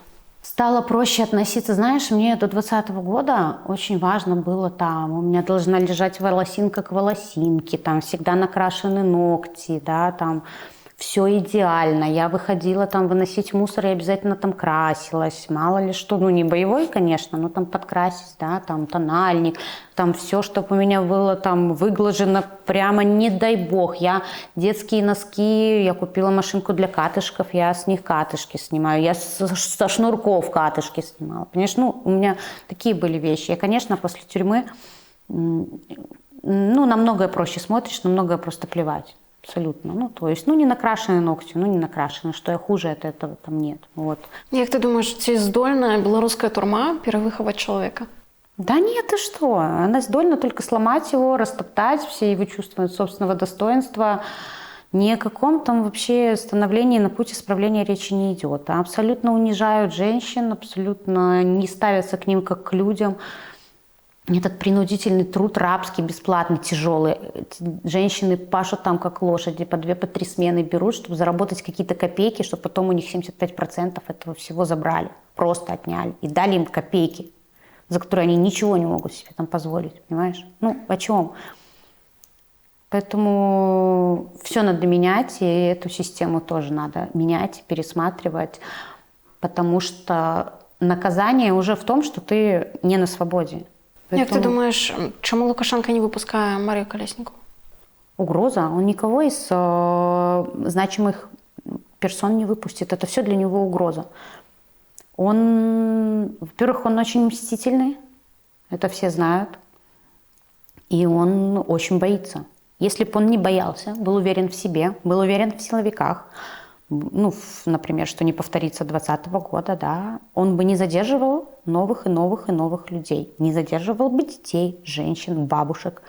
Стало проще относиться. Знаешь, мне до 2020 года очень важно было там, у меня должна лежать волосинка к волосинке, там всегда накрашены ногти, да, там все идеально. Я выходила там выносить мусор и обязательно там красилась. Мало ли что, ну не боевой, конечно, но там подкрасить, да, там тональник, там все, чтобы у меня было там выглажено прямо, не дай бог. Я детские носки, я купила машинку для катышков, я с них катышки снимаю. Я со шнурков катышки снимала. Понимаешь, ну у меня такие были вещи. Я, конечно, после тюрьмы, ну, на многое проще смотришь, на многое просто плевать. Абсолютно. Ну, то есть, ну, не накрашены ногти, ну, не накрашены. Что я хуже от этого там нет. Вот. Як ти думаєш, ці здольна білоруська турма перевиховать человека? Да нет, ты что? Она здольна только сломать его, растоптать все его чувства собственного достоинства. Ни о каком там вообще становлении на путь исправления речи не идет. Абсолютно унижают женщин, абсолютно не ставятся к ним как к людям. Этот принудительный труд рабский, бесплатный, тяжелый. Женщины пашут там как лошади, по 2, по 3 смены берут, чтобы заработать какие-то копейки, чтобы потом у них 75% этого всего забрали, просто отняли и дали им копейки, за которые они ничего не могут себе там позволить, понимаешь? Ну, о чем? Поэтому все надо менять, и эту систему тоже надо менять, пересматривать, потому что наказание уже в том, что ты не на свободе. Як ти думаєш, чому Лукашенко не випускає Марію Колесникову? Угроза. Он никого из значимых персон не выпустит. Это все для него угроза. Он, во-первых, он очень мстительный. Это все знают. И он очень боится. Если бы он не боялся, был уверен в себе, был уверен в силовиках, ну, например, что не повторится 2020 года, да, он бы не задерживал новых и новых и новых людей, не задерживал бы детей, женщин, бабушек.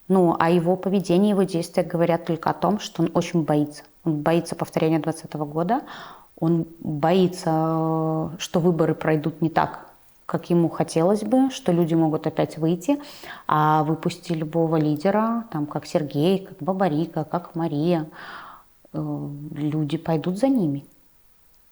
Ну, а его поведение, его действия говорят только о том, что он очень боится. Он боится повторения 2020 года, он боится, что выборы пройдут не так, как ему хотелось бы, что люди могут опять выйти, а выпусти любого лидера, там, как Сергей, как Бабарика, как Мария, люди пойдут за ними.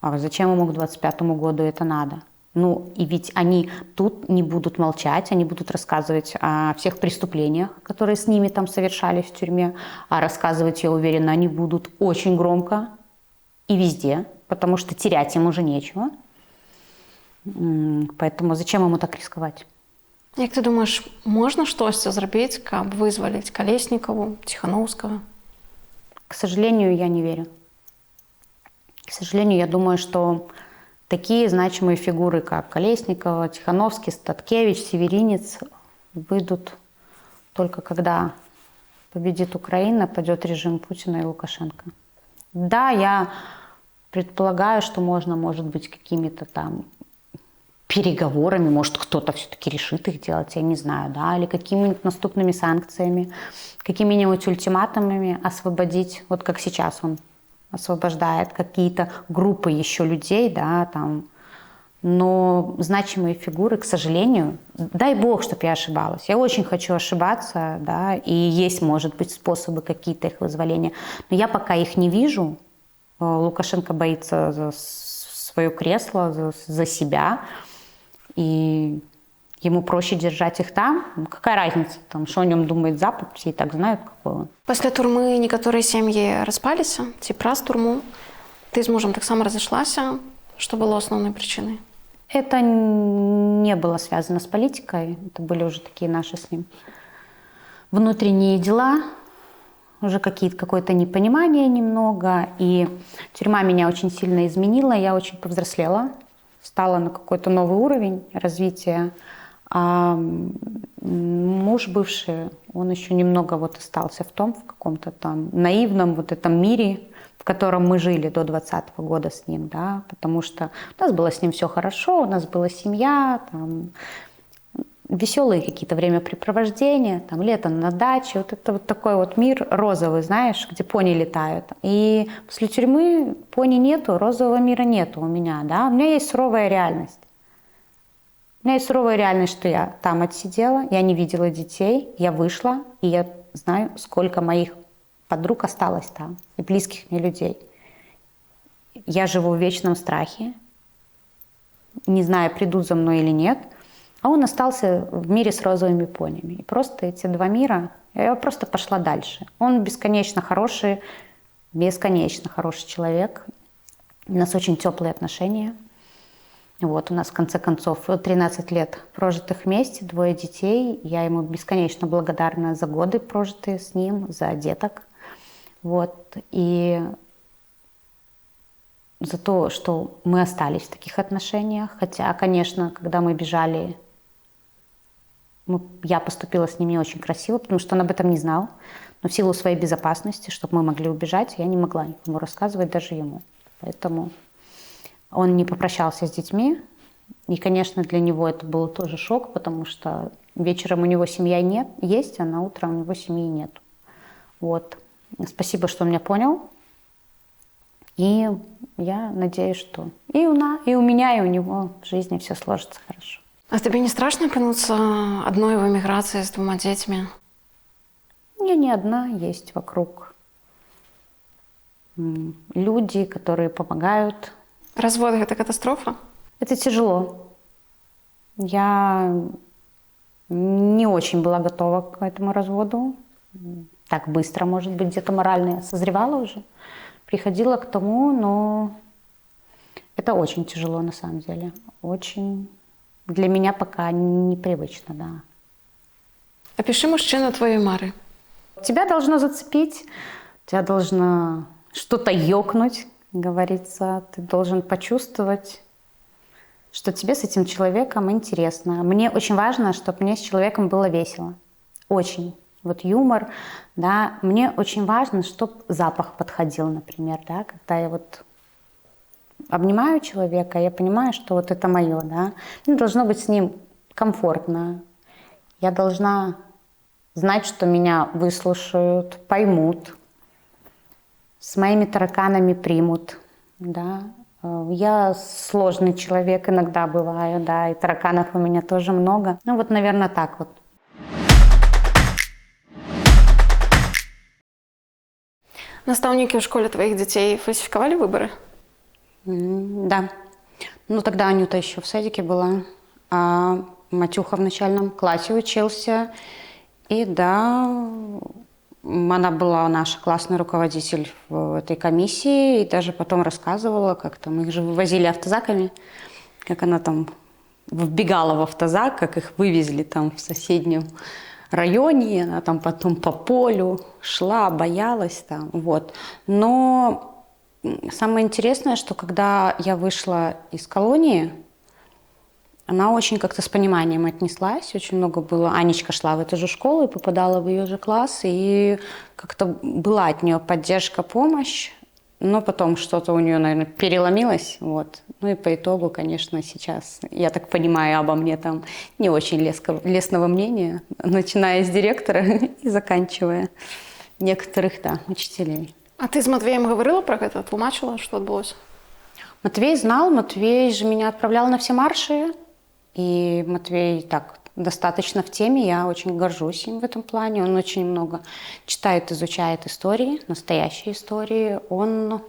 А зачем ему к 2025 году это надо? Ну, и ведь они тут не будут молчать, они будут рассказывать о всех преступлениях, которые с ними там совершались в тюрьме. А рассказывать, я уверена, они будут очень громко и везде, потому что терять им уже нечего. Поэтому зачем ему так рисковать? Як ти думаєш, можна щось зробити, каб визволити Колесникову, Тихановского? К сожалению, я не верю. К сожалению, я думаю, что такие значимые фигуры, как Колесникова, Тихановский, Статкевич, Северинец, выйдут только когда победит Украина, падет режим Путина и Лукашенко. Да, я предполагаю, что можно, может быть, какими-то там переговорами, может, кто-то все-таки решит их делать, я не знаю, да, или какими-нибудь наступными санкциями, какими-нибудь ультиматумами освободить, вот как сейчас он освобождает какие-то группы еще людей, да, там, но значимые фигуры, к сожалению, дай бог, чтобы я ошибалась, я очень хочу ошибаться, да, и есть, может быть, способы какие-то их вызволения, но я пока их не вижу. Лукашенко боится за свое кресло, за себя, и ему проще держать их там. Какая разница, там, что о нем думает Запад, все и так знают, какой он. Пасля турмы некаторыя сем'і распаліся, ці праз турму. Ты з мужем таксама разышлася. Што было асноўнай прычынай? Это не было связано с политикой, это были уже такие наши с ним внутренние дела, уже какое-то непонимание немного, и тюрьма меня очень сильно изменила, я очень повзрослела, стала на какой-то новый уровень развития. А муж бывший, он еще немного вот остался в каком-то там наивном вот этом мире, в котором мы жили до 2020 года с ним, да, потому что у нас было с ним все хорошо, у нас была семья, там, веселые какие-то времяпрепровождения, там, лето на даче, вот это вот такой вот мир розовый, знаешь, где пони летают. И после тюрьмы пони нету, розового мира нету у меня, да, у меня есть суровая реальность. У меня есть суровая реальность, что я там отсидела, я не видела детей, я вышла, и я знаю, сколько моих подруг осталось там, и близких мне людей. Я живу в вечном страхе, не знаю, придут за мной или нет. А он остался в мире с розовыми понями. И просто эти два мира, я просто пошла дальше. Он бесконечно хороший человек. У нас очень теплые отношения. Вот, у нас, в конце концов, 13 лет прожитых вместе, 2 детей. Я ему бесконечно благодарна за годы, прожитые с ним, за деток. Вот, и за то, что мы остались в таких отношениях. Хотя, конечно, когда мы бежали, я поступила с ним не очень красиво, потому что он об этом не знал. Но в силу своей безопасности, чтобы мы могли убежать, я не могла никому рассказывать, даже ему. Поэтому он не попрощался с детьми. И, конечно, для него это был тоже шок, потому что вечером у него семья есть, а на утро у него семьи нет. Вот. Спасибо, что он меня понял. И я надеюсь, что и у меня, и у него в жизни все сложится хорошо. А тебе не страшно опинуться одной в эмиграции с 2 детьми? Я не одна, есть вокруг люди, которые помогают. Развод – это катастрофа? Это тяжело. Я не очень была готова к этому разводу. Так быстро, может быть, где-то морально я созревала уже. Приходила к тому, но это очень тяжело на самом деле. Очень. Для меня пока непривычно, да. Опиши мужчину твоей Мары. Тебя должно зацепить, тебя должно что-то ёкнуть, говорится. Ты должен почувствовать, что тебе с этим человеком интересно. Мне очень важно, чтобы мне с человеком было весело. Очень. Вот юмор, да. Мне очень важно, чтобы запах подходил, например, да. Когда я вот обнимаю человека, я понимаю, что вот это мое, да. Мне должно быть с ним комфортно. Я должна знать, что меня выслушают, поймут, с моими тараканами примут, да. Я сложный человек иногда бываю, да, и тараканов у меня тоже много. Ну вот, наверное, так вот. Наставники в школе твоих детей фальсификовали выборы? Да. Ну тогда Анюта еще в садике была, а Матюха в начальном классе учился. И да, она была наш классный руководитель в этой комиссии, и даже потом рассказывала, как там их же вывозили автозаками, как она там вбегала в автозак, как их вывезли там в соседнем районе, и она там потом по полю шла, боялась там, вот. Но самое интересное, что когда я вышла из колонии, она очень как-то с пониманием отнеслась, очень много было. Анечка шла в эту же школу и попадала в ее же класс, и как-то была от нее поддержка, помощь, но потом что-то у нее, наверное, переломилось, вот. Ну и по итогу, конечно, сейчас, я так понимаю, обо мне там не очень лестного мнения, начиная с директора и заканчивая некоторых, да, учителей. А ты з Матвеем говорила про это, тлумачила, что отбылось? Матвей знал, Матвей же меня отправлял на все марши. И Матвей так достаточно в теме, я очень горжусь им в этом плане. Он очень много читает, изучает истории, настоящие истории. Он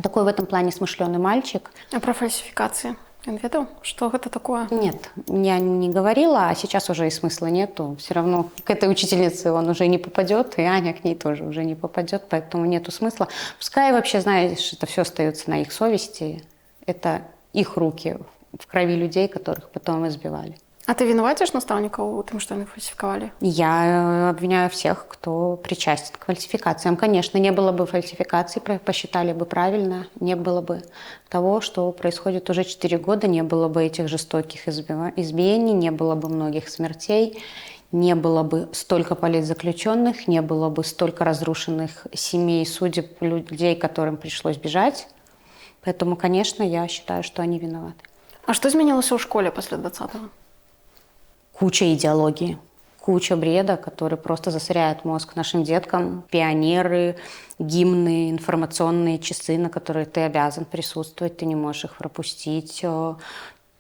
такой в этом плане смышленый мальчик. А про фальсификации? Он ведал, что это такое? Нет, я не говорила, а сейчас уже и смысла нету. Все равно к этой учительнице он уже не попадет, и Аня к ней тоже уже не попадет, поэтому нету смысла. Пускай вообще, знаешь, это все остается на их совести. Это их руки в крови людей, которых потом избивали. А ты винуватишь наставников у тем, что они фальсификовали? Я обвиняю всех, кто причастен к фальсификациям. Конечно, не было бы фальсификаций, посчитали бы правильно, не было бы того, что происходит уже 4 года, не было бы этих жестоких избиений, не было бы многих смертей, не было бы столько политзаключенных, не было бы столько разрушенных семей, судеб, людей, которым пришлось бежать. Поэтому, конечно, я считаю, что они виноваты. А что изменилось в школе после 20-го? Куча идеологии, куча бреда, который просто засоряет мозг нашим деткам. Пионеры, гимны, информационные часы, на которые ты обязан присутствовать, ты не можешь их пропустить.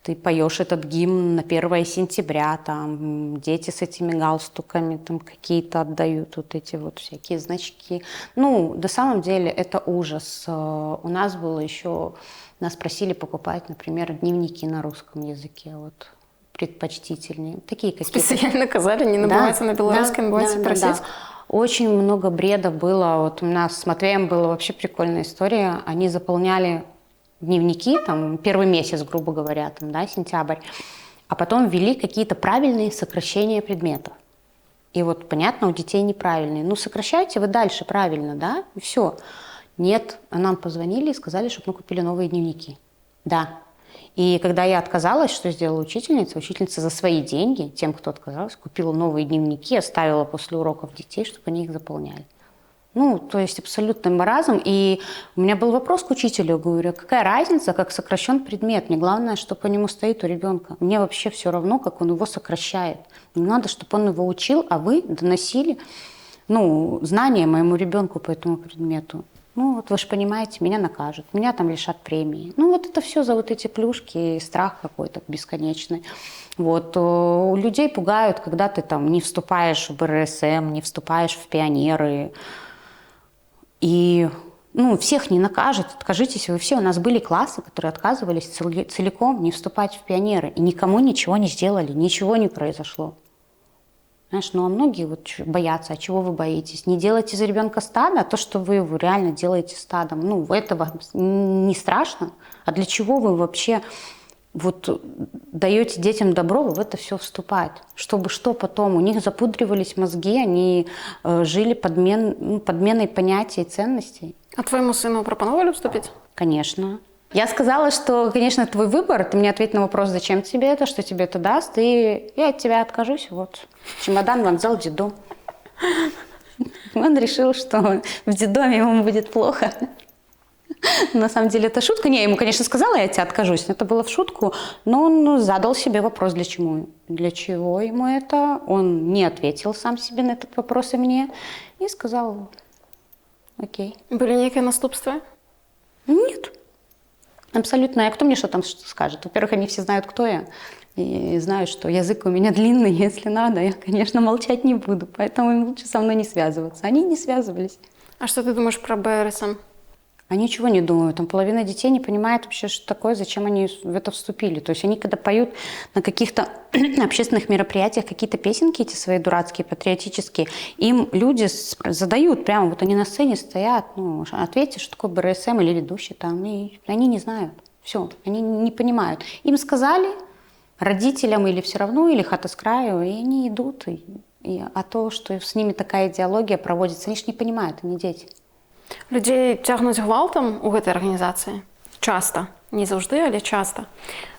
ты поешь этот гимн на 1 сентября, там дети с этими галстуками там какие-то отдают вот эти вот всякие значки. Ну, на самом деле это ужас. У нас было еще, нас просили покупать, например, дневники на русском языке, вот предпочтительнее. Такие какие-то. Специально казали, не набывайте на белорусском, набывайте просить. Очень много бреда было. Вот у нас с Матвеем была вообще прикольная история. Они заполняли дневники, там, 1 месяц, грубо говоря, там, да, сентябрь, а потом ввели какие-то правильные сокращения предметов. И вот, понятно, у детей неправильные. Ну, сокращайте вы дальше правильно, да, и все. Нет, нам позвонили и сказали, чтобы мы купили новые дневники. Да. И когда я отказалась, что сделала учительница за свои деньги, тем, кто отказался, купила новые дневники, оставила после уроков детей, чтобы они их заполняли. Ну, то есть абсолютный маразм. И у меня был вопрос к учителю, говорю, какая разница, как сокращен предмет? Мне главное, что по нему стоит у ребенка. Мне вообще все равно, как он его сокращает. Мне надо, чтобы он его учил, а вы доносили, ну, знания моему ребенку по этому предмету. Ну, вот вы же понимаете, меня накажут, меня там лишат премии. Ну, вот это все за вот эти плюшки и страх какой-то бесконечный. Вот. Людей пугают, когда ты там не вступаешь в БРСМ, не вступаешь в пионеры. И, ну, всех не накажут, откажитесь вы все. У нас были классы, которые отказывались целиком не вступать в пионеры. И никому ничего не сделали, ничего не произошло. Знаешь, ну а многие вот боятся, а чего вы боитесь? Не делайте из ребенка стадо, а то, что вы его реально делаете стадом. Ну, этого не страшно. А для чего вы вообще вот даете детям добро в это все вступать? Чтобы что потом? У них запудривались мозги, они жили подменой понятий и ценностей. А твоему сыну пропоновали вступить? Конечно. Я сказала, что, конечно, твой выбор. Ты мне ответь на вопрос, зачем тебе это, что тебе это даст, и я от тебя откажусь. Вот. Чемодан, вокзал, детдом. Он решил, что в детдоме ему будет плохо. На самом деле это шутка. Не, я ему, конечно, сказала, я от тебя откажусь. Это было в шутку. Но он задал себе вопрос, для чего. Для чего ему это? Он не ответил сам себе на этот вопрос и мне. И сказал, окей. Были некие наступства? Нет. Абсолютно. А кто мне что там скажет? Во-первых, они все знают, кто я. И знают, что язык у меня длинный. Если надо, я, конечно, молчать не буду. Поэтому им лучше со мной не связываться. Они не связывались. А что ты думаешь про БРСМ? Они ничего не думают. Там половина детей не понимает вообще, что такое, зачем они в это вступили. То есть они, когда поют на каких-то общественных мероприятиях какие-то песенки эти свои дурацкие, патриотические, им люди задают прямо, вот они на сцене стоят, ну, ответьте, что такое БРСМ или ведущий там, и они не знают. Все, они не понимают. Им родителям или все равно, или хата с краю, и они идут. А то, что с ними такая идеология проводится, они же не понимают, они дети. Людзей цягнуць гвалтам у гэтай арганізацыі? Часта. Не заўжды, але часта.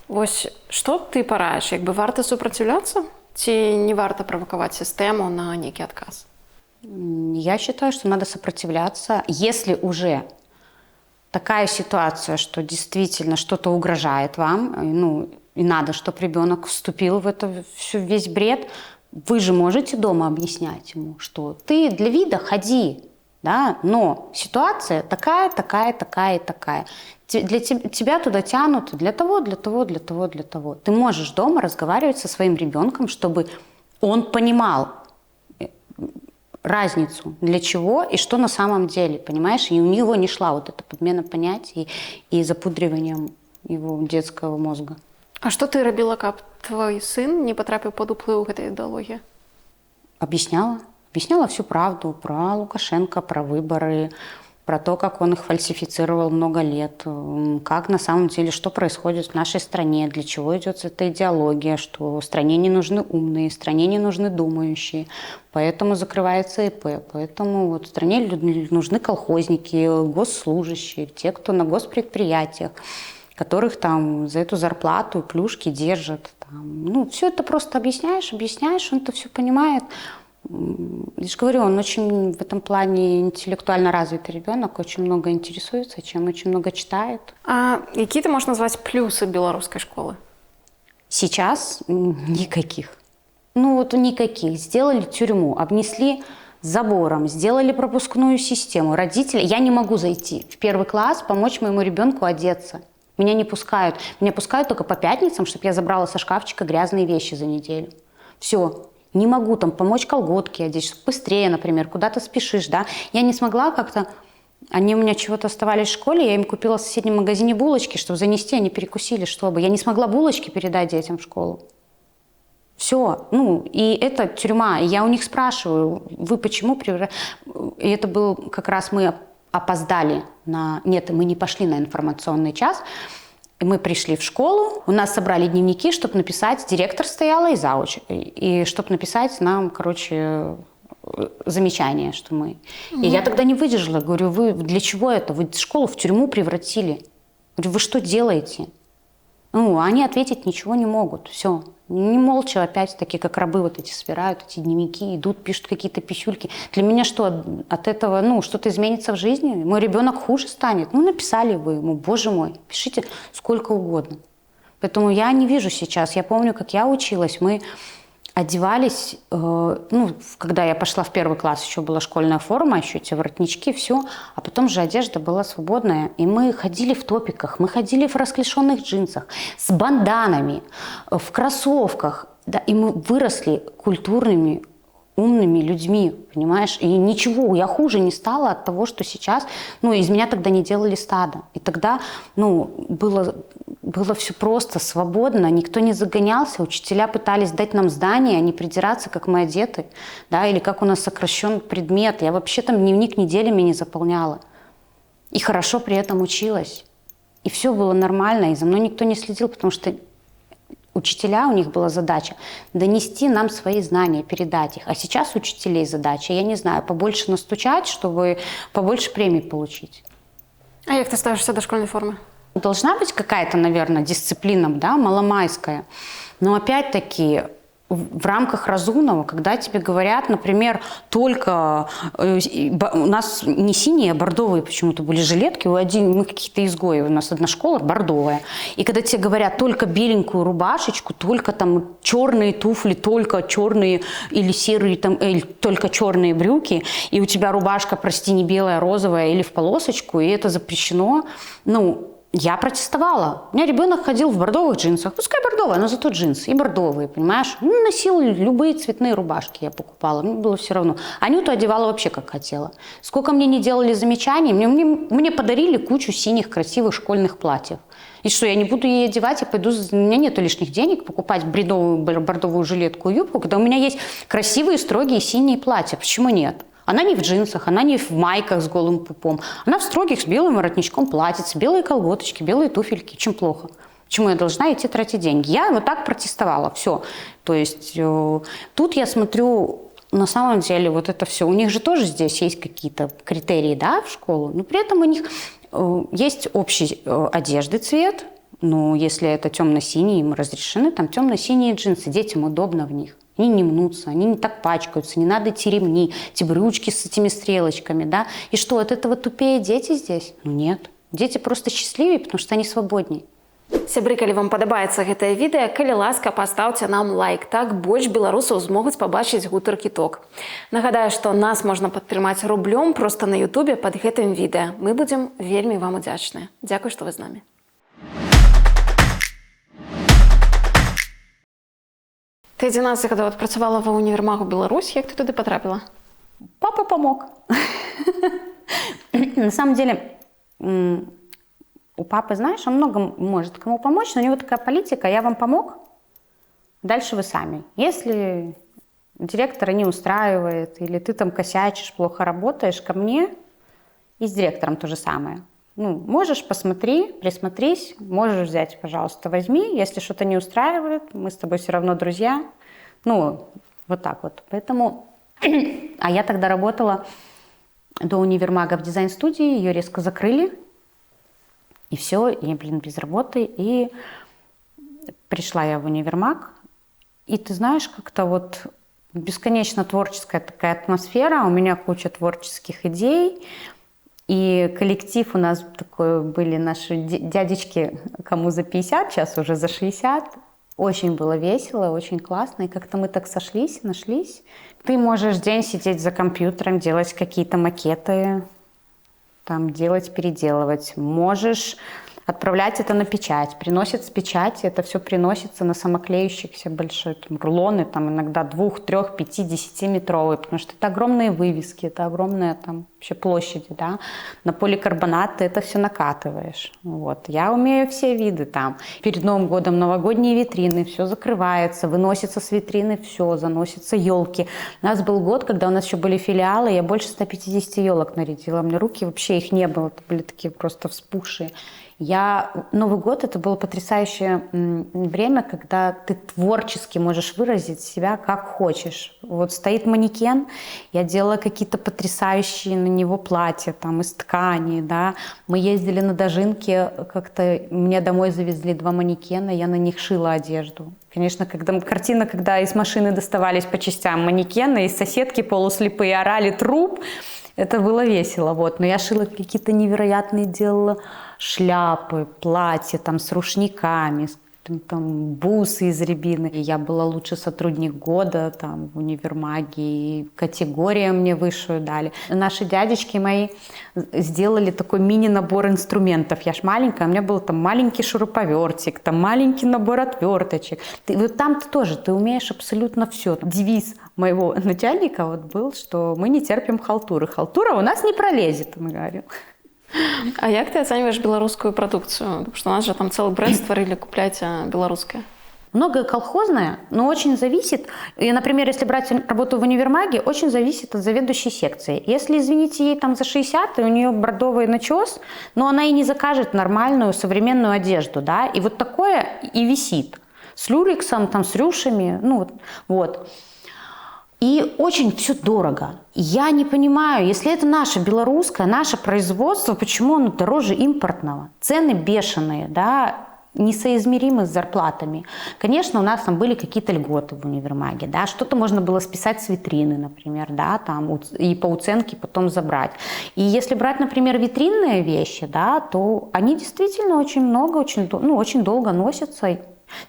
Вось што ты параеш? Як бы варта супраціўляцца? Ці не варта правакаваць сістэму на нейкі адказ? Я считаю, что надо сопротивляться. Если уже такая ситуация, что действительно что-то угрожает вам, ну, и надо, чтобы ребенок вступил в это весь бред, вы же можете дома объяснять ему, что ты для вида ходи, да, но ситуация такая. Тебя туда тянут для того. Ты можешь дома разговаривать со своим ребенком, чтобы он понимал разницу, для чего и что на самом деле, понимаешь? И у него не шла вот эта подмена понятий и запудривание его детского мозга. А што ты рабіла, каб твой сын не патрапіў пад уплыў гэтай ідэалогіі? Объясняла всю правду про Лукашенко, про выборы, про то, как он их фальсифицировал много лет, как на самом деле, что происходит в нашей стране, для чего идет эта идеология, что стране не нужны умные, стране не нужны думающие, поэтому закрывается ИП, поэтому вот стране нужны колхозники, госслужащие, те, кто на госпредприятиях, которых там за эту зарплату и плюшки держат. Там. Ну, все это просто объясняешь, он это все понимает. Я же говорю, он очень в этом плане интеллектуально развитый ребенок, очень много интересуется, чем очень много читает. А какие ты можешь назвать плюсы белорусской школы? Сейчас никаких. Ну вот никаких. Сделали тюрьму, обнесли забором, сделали пропускную систему. Родители, я не могу зайти в 1 класс, помочь моему ребенку одеться. Меня не пускают. Меня пускают только по пятницам, чтобы я забрала со шкафчика грязные вещи за неделю. Все. Не могу там помочь колготки одеть, чтобы быстрее, например, куда-то спешишь, да. Я не смогла как-то... Они у меня чего-то оставались в школе, я им купила в соседнем магазине булочки, чтобы занести, они перекусили, чтобы. Я не смогла булочки передать детям в школу. Все, и это тюрьма. И я у них спрашиваю, вы почему... И это был как раз мы опоздали на... Нет, мы не пошли на информационный час. Мы пришли в школу, у нас собрали дневники, чтобы написать, директор стояла и зауч, и чтобы написать нам, замечание, что мы... И я тогда не выдержала, говорю, вы для чего это? Вы школу в тюрьму превратили. Говорю, вы что делаете? Они ответить ничего не могут, все. Не молча, опять-таки, как рабы вот эти собирают, эти дневники, идут, пишут какие-то писюльки. Для меня что, от этого, что-то изменится в жизни? Мой ребенок хуже станет? Написали вы ему, боже мой, пишите сколько угодно. Поэтому я не вижу сейчас. Я помню, как я училась, мы одевались, когда я пошла в 1 класс, еще была школьная форма, еще эти воротнички, все, а потом же одежда была свободная, и мы ходили в топиках, мы ходили в расклешенных джинсах, с банданами, в кроссовках, да, и мы выросли культурными, умными людьми, понимаешь, и ничего, я хуже не стала от того, что сейчас, из меня тогда не делали стадо, и тогда, было все просто, свободно, никто не загонялся, учителя пытались дать нам здание, а не придираться, как мы одеты, да, или как у нас сокращен предмет. Я вообще там дневник неделями не заполняла. И хорошо при этом училась. И все было нормально, и за мной никто не следил, потому что учителя, у них была задача донести нам свои знания, передать их. А сейчас учителей задача, я не знаю, побольше настучать, чтобы побольше премий получить. А як ты ставишься до школьной формы? Должна быть какая-то, наверное, дисциплина, да, маломайская. Но опять-таки в рамках разумного, когда тебе говорят, например, только у нас не синие, а бордовые почему-то были жилетки, мы какие-то изгои, у нас одна школа бордовая. И когда тебе говорят только беленькую рубашечку, только там черные туфли, только черные или серые, или только черные брюки, и у тебя рубашка, прости, не белая, а розовая или в полосочку, и это запрещено, я протестовала. У меня ребенок ходил в бордовых джинсах. Пускай бордовые, но зато джинсы. И бордовые, понимаешь? Носил любые цветные рубашки я покупала. Мне было все равно. Анюту одевала вообще как хотела. Сколько мне не делали замечаний, мне подарили кучу синих красивых школьных платьев. И что, я не буду ей одевать, я пойду, у меня нету лишних денег покупать бредовую бордовую жилетку и юбку, когда у меня есть красивые, строгие синие платья. Почему нет? Она не в джинсах, она не в майках с голым пупом. Она в строгих с белым воротничком платьице, белые колготочки, белые туфельки. Чем плохо? Почему я должна идти тратить деньги? Я вот так протестовала, все. То есть тут я смотрю, на самом деле вот это все. У них же тоже здесь есть какие-то критерии, да, в школу. Но при этом у них есть общий одежды цвет. Но если это темно-синий, им разрешены там темно-синие джинсы. Детям удобно в них. Они не мнутся, они не так пачкаются, не надо эти ремни, эти брючки с этими стрелочками, да. И что, от этого тупее дети здесь? Нет. Дети просто счастливее, потому что они свободнее. Сябры, калі вам падабаецца гэтае відэа, калі ласка, пастаўце нам лайк, так больш беларусаў змогуць пабачыць гутаркі ток. Нагадаю, што нас можна падтрымаць рублём проста на Ютубе пад гэтым відэа. Мы будзем вельмі вам удзячныя. Дзякуй, што вы з намі. Ты 11 гадоў адпрацавала ва універмагу Беларусь. Як ты туды потрапила? Папа помог. На самом деле, у папы, знаешь, он много может кому помочь, но у него такая политика: я вам помог, дальше вы сами. Если директора не устраивает, или ты там косячишь, плохо работаешь, ко мне, и с директором то же самое. Можешь, посмотри, присмотрись, можешь взять, пожалуйста, возьми. Если что-то не устраивает, мы с тобой все равно друзья. Вот так вот. Поэтому... А я тогда работала до универмага в дизайн-студии, ее резко закрыли. И все, я, без работы. И пришла я в универмаг. И ты знаешь, как-то вот бесконечно творческая такая атмосфера. У меня куча творческих идей. И коллектив у нас такой были наши дядечки, кому за 50, сейчас уже за 60. Очень было весело, очень классно. И как-то мы так сошлись, нашлись. Ты можешь день сидеть за компьютером, делать какие-то макеты, там делать, переделывать. Можешь отправлять это на печать. Приносят с печати, это все приносится на самоклеющихся большие там, рулоны, там иногда 2, 3, 5, 10-метровые, потому что это огромные вывески, это огромная там вообще площади, да. На поликарбонат ты это все накатываешь. Вот. Я умею все виды там. Перед Новым годом новогодние витрины, все закрывается, выносится с витрины все, заносятся елки. У нас был год, когда у нас еще были филиалы, я больше 150 елок нарядила. У меня руки вообще их не было, это были такие просто вспухшие. Новый год — это было потрясающее время, когда ты творчески можешь выразить себя как хочешь. Вот стоит манекен, я делала какие-то потрясающие на него платья там, из ткани, да. Мы ездили на дожинки, как-то мне домой завезли 2 манекена, я на них шила одежду. Конечно, картина, когда из машины доставались по частям манекены, и соседки полуслепые орали «труп», это было весело, вот. Но я шила какие-то невероятные, делала шляпы, платья там с рушниками, там бусы из рябины. И я была лучший сотрудник года там в универмаге, и категорию мне высшую дали. Наши дядечки мои сделали такой мини-набор инструментов. Я ж маленькая, у меня был там маленький шуруповертик, там маленький набор отверточек. Вот там ты тоже, ты умеешь абсолютно все. Девиз моего начальника вот был, что мы не терпим халтуры. Халтура у нас не пролезет, он говорил. А як ты оцениваешь белорусскую продукцию? Потому что у нас же там целый бренд створили «Купляйте белорусское». Многое колхозное, но очень зависит. И, например, если брать работу в универмаге, очень зависит от заведующей секции. Если, извините, ей там за 60, и у нее бордовый начес, но она и не закажет нормальную современную одежду, да, и вот такое и висит. С люрексом, там, с рюшами, ну вот. И очень все дорого. Я не понимаю, если это наше белорусское, наше производство, почему оно дороже импортного? Цены бешеные, да, несоизмеримы с зарплатами. Конечно, у нас там были какие-то льготы в универмаге, да, что-то можно было списать с витрины, например, да, там, и по уценке потом забрать. И если брать, например, витринные вещи, да, то они действительно очень много, очень долго носятся.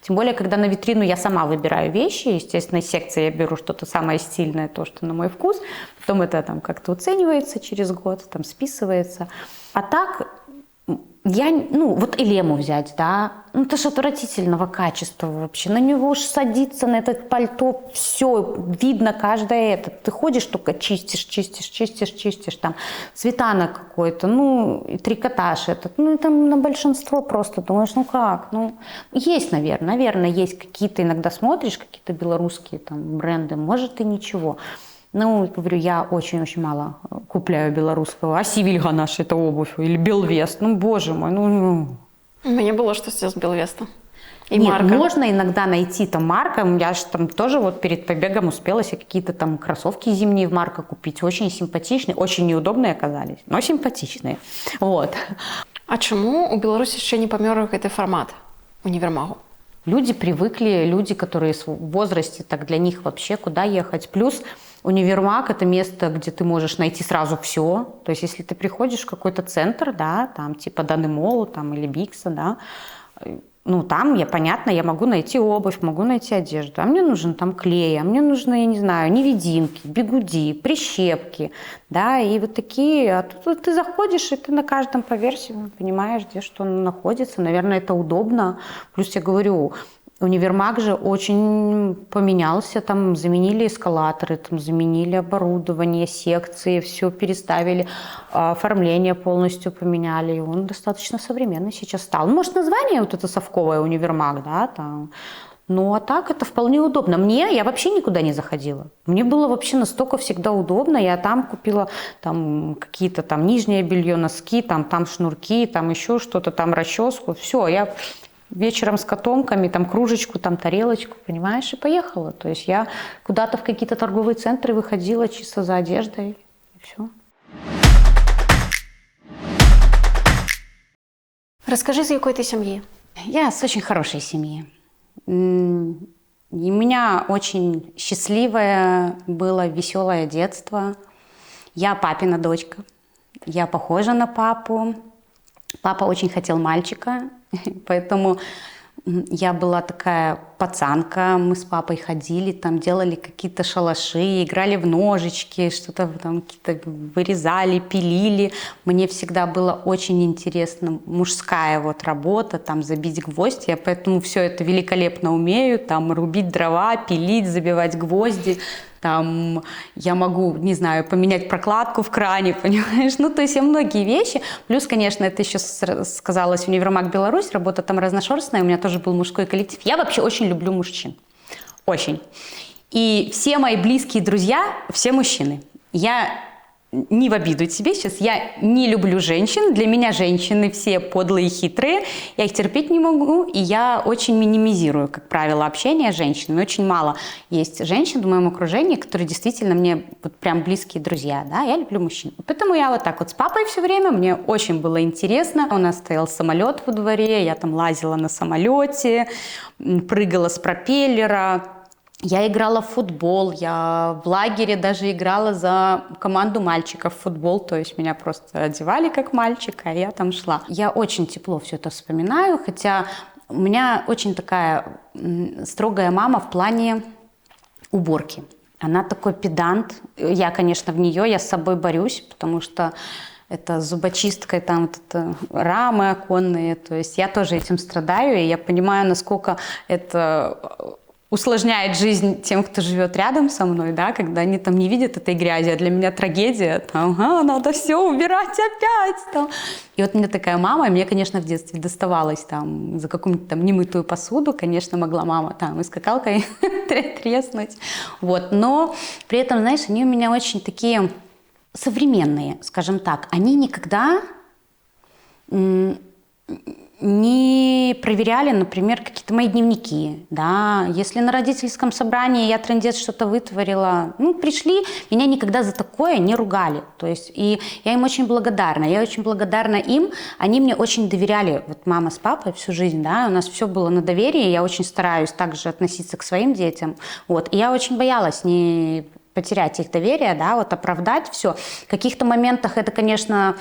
Тем более, когда на витрину я сама выбираю вещи, естественно, из секции я беру что-то самое стильное, то, что на мой вкус, потом это там как-то оценивается через год, там списывается. А так, вот Элему взять, да, это же отвратительного качества вообще, на него уж садиться, на этот пальто, все, видно каждое это. Ты ходишь, только чистишь, там, цветана какой-то, и трикотаж этот, там на большинство просто думаешь, как, есть, наверное, есть какие-то, иногда смотришь, какие-то белорусские там бренды, может и ничего. Говорю, я очень-очень мало купляю белорусского. А Сивильга наша, это обувь, или Белвест, боже мой, Мне было что с Белвеста. И Нет, марка. можно иногда найти там марка. Я же там тоже вот перед побегом успела себе какие-то там кроссовки зимние в марка купить. Очень симпатичные, очень неудобные оказались, но симпатичные. Вот. А чему у Беларуси еще не помер гэты формат универмагу? Люди привыкли, люди, которые в возрасте, так для них вообще куда ехать. Плюс универмаг – это место, где ты можешь найти сразу все. То есть, если ты приходишь в какой-то центр, да, там типа Данымолу там, или Бикса, да, там, я могу найти обувь, могу найти одежду. А мне нужен там клей, а мне нужны, я не знаю, невидимки, бигуди, прищепки, да, и вот такие. А тут ты заходишь, и ты на каждом поверсе понимаешь, где что находится. Наверное, это удобно. Плюс я говорю, универмаг же очень поменялся, там заменили эскалаторы, там заменили оборудование, секции, все переставили, оформление полностью поменяли, и он достаточно современный сейчас стал. Может, название вот это совковое универмаг, да, там. А так это вполне удобно. Я вообще никуда не заходила. Мне было вообще настолько всегда удобно. Я там купила там какие-то там нижнее белье, носки, там шнурки, там еще что-то, там расческу. Все, я вечером с котомками, там кружечку, там тарелочку, понимаешь, и поехала. То есть я куда-то в какие-то торговые центры выходила чисто за одеждой, и все. Расскажи, из какой ты семьи? Я с очень хорошей семьи. И у меня очень счастливое было, веселое детство. Я папина дочка. Я похожа на папу. Папа очень хотел мальчика, поэтому я была такая пацанка, мы с папой ходили, там делали какие-то шалаши, играли в ножички, что-то там какие-то вырезали, пилили. Мне всегда было очень интересно мужская вот работа, там забить гвоздь. Я поэтому все это великолепно умею, там рубить дрова, пилить, забивать гвозди. Там я могу, не знаю, поменять прокладку в кране, понимаешь? Ну, то есть я многие вещи. Плюс, конечно, это еще сказалось универмаг Беларусь, работа там разношерстная, у меня тоже был мужской коллектив. Я вообще очень люблю мужчин. Очень. И все мои близкие друзья, все мужчины. Я не в обиду тебе сейчас, я не люблю женщин. Для меня женщины все подлые и хитрые. Я их терпеть не могу, и я очень минимизирую, как правило, общение с женщинами. Очень мало есть женщин в моем окружении, которые действительно мне вот прям близкие друзья. Да? Я люблю мужчин. Поэтому я вот так вот с папой все время, мне очень было интересно. У нас стоял самолет во дворе, я там лазила на самолете, прыгала с пропеллера. Я играла в футбол, я в лагере даже играла за команду мальчиков в футбол, то есть меня просто одевали как мальчика, а я там шла. Я очень тепло все это вспоминаю, хотя у меня очень такая строгая мама в плане уборки. Она такой педант, я, конечно, в нее, я с собой борюсь, потому что это зубочисткой, там вот это рамы оконные, то есть я тоже этим страдаю, и я понимаю, насколько это усложняет жизнь тем, кто живет рядом со мной, да, когда они там не видят этой грязи, а для меня трагедия, там, надо все убирать опять, там. И вот у меня такая мама, и мне, конечно, в детстве доставалось там за какую-нибудь там немытую посуду, конечно, могла мама там и скакалкой треснуть, вот, но при этом, знаешь, они у меня очень такие современные, скажем так, они никогда не проверяли, например, какие-то мои дневники, да, если на родительском собрании я трындец что-то вытворила, пришли, меня никогда за такое не ругали, то есть, и я им очень благодарна им, они мне очень доверяли, вот мама с папой всю жизнь, да, у нас все было на доверии, я очень стараюсь также относиться к своим детям, вот, и я очень боялась не потерять их доверие, да, вот оправдать все. В каких-то моментах это, конечно,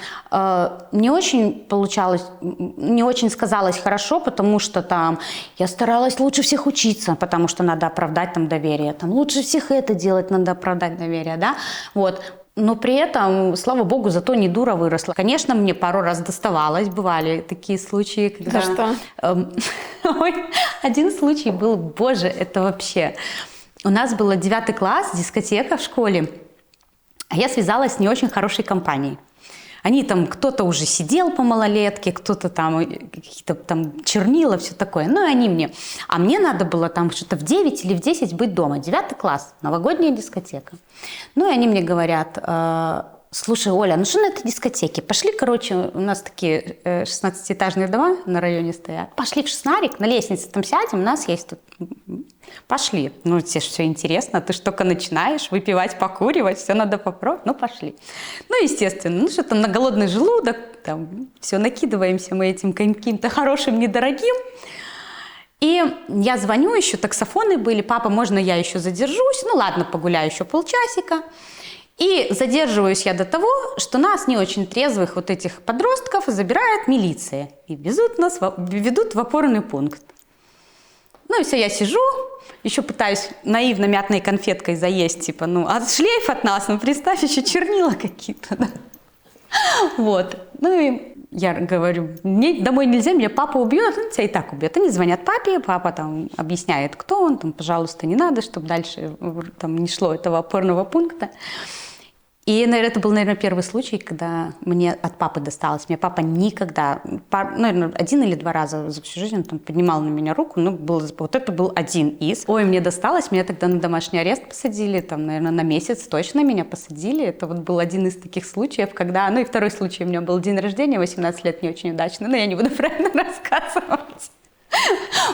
не очень получалось, не очень сказалось хорошо, потому что там я старалась лучше всех учиться, потому что надо оправдать там доверие, там лучше всех это делать, надо оправдать доверие, да, вот. Но при этом, слава богу, зато не дура выросла. Конечно, мне пару раз доставалось, бывали такие случаи, когда... Да что? Один случай был, боже, это вообще... У нас был 9 класс, дискотека в школе, а я связалась с не очень хорошей компанией. Они там, кто-то уже сидел по малолетке, кто-то там, какие-то там чернила, все такое. Ну и они мне. А мне надо было там что-то в 9 или в 10 быть дома. 9 класс, новогодняя дискотека. Ну и они мне говорят: слушай, Оля, ну что на этой дискотеке? Пошли, короче, у нас такие 16-этажные дома на районе стоят. Пошли в Шестнарик, на лестнице там сядем, у нас есть тут... Пошли. Ну, тебе же все интересно, ты же только начинаешь выпивать, покуривать, все надо попробовать. Ну, пошли. Ну, естественно, ну, что-то на голодный желудок, там, все, накидываемся мы этим каким-то хорошим, недорогим. И я звоню, еще таксофоны были, папа, можно я еще задержусь? Ну, ладно, погуляю еще полчасика. И задерживаюсь я до того, что нас, не очень трезвых вот этих подростков, забирает милиция и ведут в опорный пункт. Ну и все, я сижу, еще пытаюсь наивно мятной конфеткой заесть, типа, а шлейф от нас, представь, еще чернила какие-то, да? Вот, ну и я говорю, мне домой нельзя, меня папа убьет, он тебя и так убьет. Они звонят папе, папа там объясняет, кто он, там, пожалуйста, не надо, чтобы дальше там не шло этого опорного пункта. И, наверное, это был, первый случай, когда мне от папы досталось. Меня папа никогда, наверное, 1 или 2 раза за всю жизнь он там поднимал на меня руку, вот это был один из. Ой, мне досталось, меня тогда на домашний арест посадили, там, наверное, на месяц точно меня посадили. Это вот был один из таких случаев, когда, и второй случай, у меня был день рождения, 18 лет, не очень удачно, но я не буду про это рассказывать.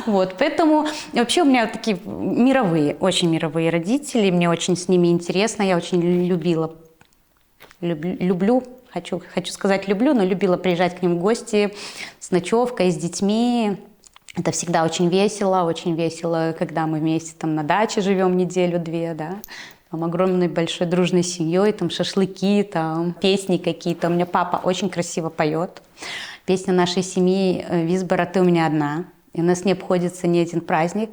Вот, поэтому вообще у меня такие очень мировые родители, мне очень с ними интересно, я очень люблю, хочу сказать люблю, но любила приезжать к ним в гости с ночевкой, с детьми. Это всегда очень весело, когда мы вместе там на даче живем 1-2, да. Там огромной большой дружной семьей, там шашлыки, там песни какие-то. У меня папа очень красиво поет. Песня нашей семьи «Визбора, ты у меня одна». И у нас не обходится ни один праздник,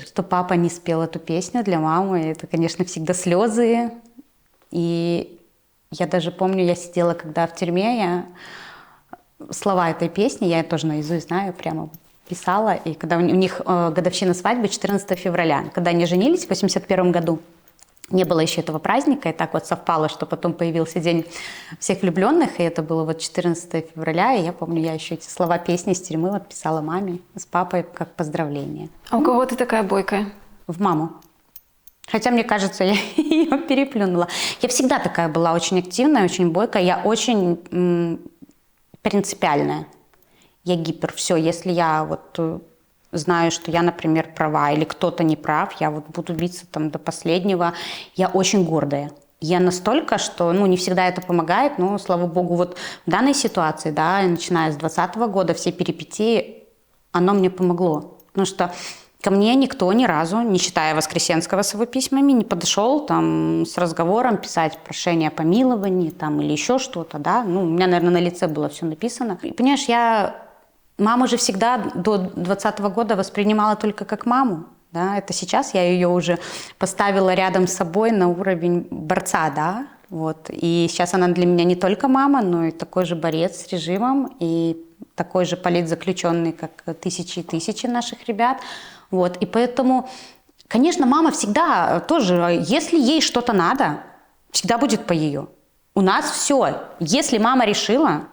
что папа не спел эту песню для мамы. Это, конечно, всегда слезы. И я даже помню, я сидела, когда в тюрьме, слова этой песни, я тоже наизусть знаю, прямо писала. И когда у них годовщина свадьбы 14 февраля, когда они женились в 81 году, не было еще этого праздника, и так вот совпало, что потом появился День всех влюбленных, и это было вот 14 февраля, и я помню, я еще эти слова песни из тюрьмы вот писала маме с папой как поздравление. А у кого ты такая бойкая? В маму. Хотя, мне кажется, я ее переплюнула. Я всегда такая была, очень активная, очень бойкая, я очень принципиальная. Я гипер. Все, если я вот знаю, что я, например, права или кто-то не прав, я вот буду биться там до последнего. Я очень гордая. Я настолько, что, не всегда это помогает, но, слава богу, вот в данной ситуации, да, начиная с 2020 года, все перипетии, оно мне помогло. Потому что ко мне никто ни разу, не считая Воскресенского с его письмами, не подошел там с разговором писать прошение о помиловании там, или еще что-то, да. У меня, наверное, на лице было все написано. И, понимаешь, маму же всегда до 2020 года воспринимала только как маму. Да? Это сейчас я ее уже поставила рядом с собой на уровень борца. Да? Вот. И сейчас она для меня не только мама, но и такой же борец с режимом, и такой же политзаключенный, как тысячи и тысячи наших ребят. Вот. И поэтому, конечно, мама всегда тоже, если ей что-то надо, всегда будет по ее. У нас все. Если мама решила,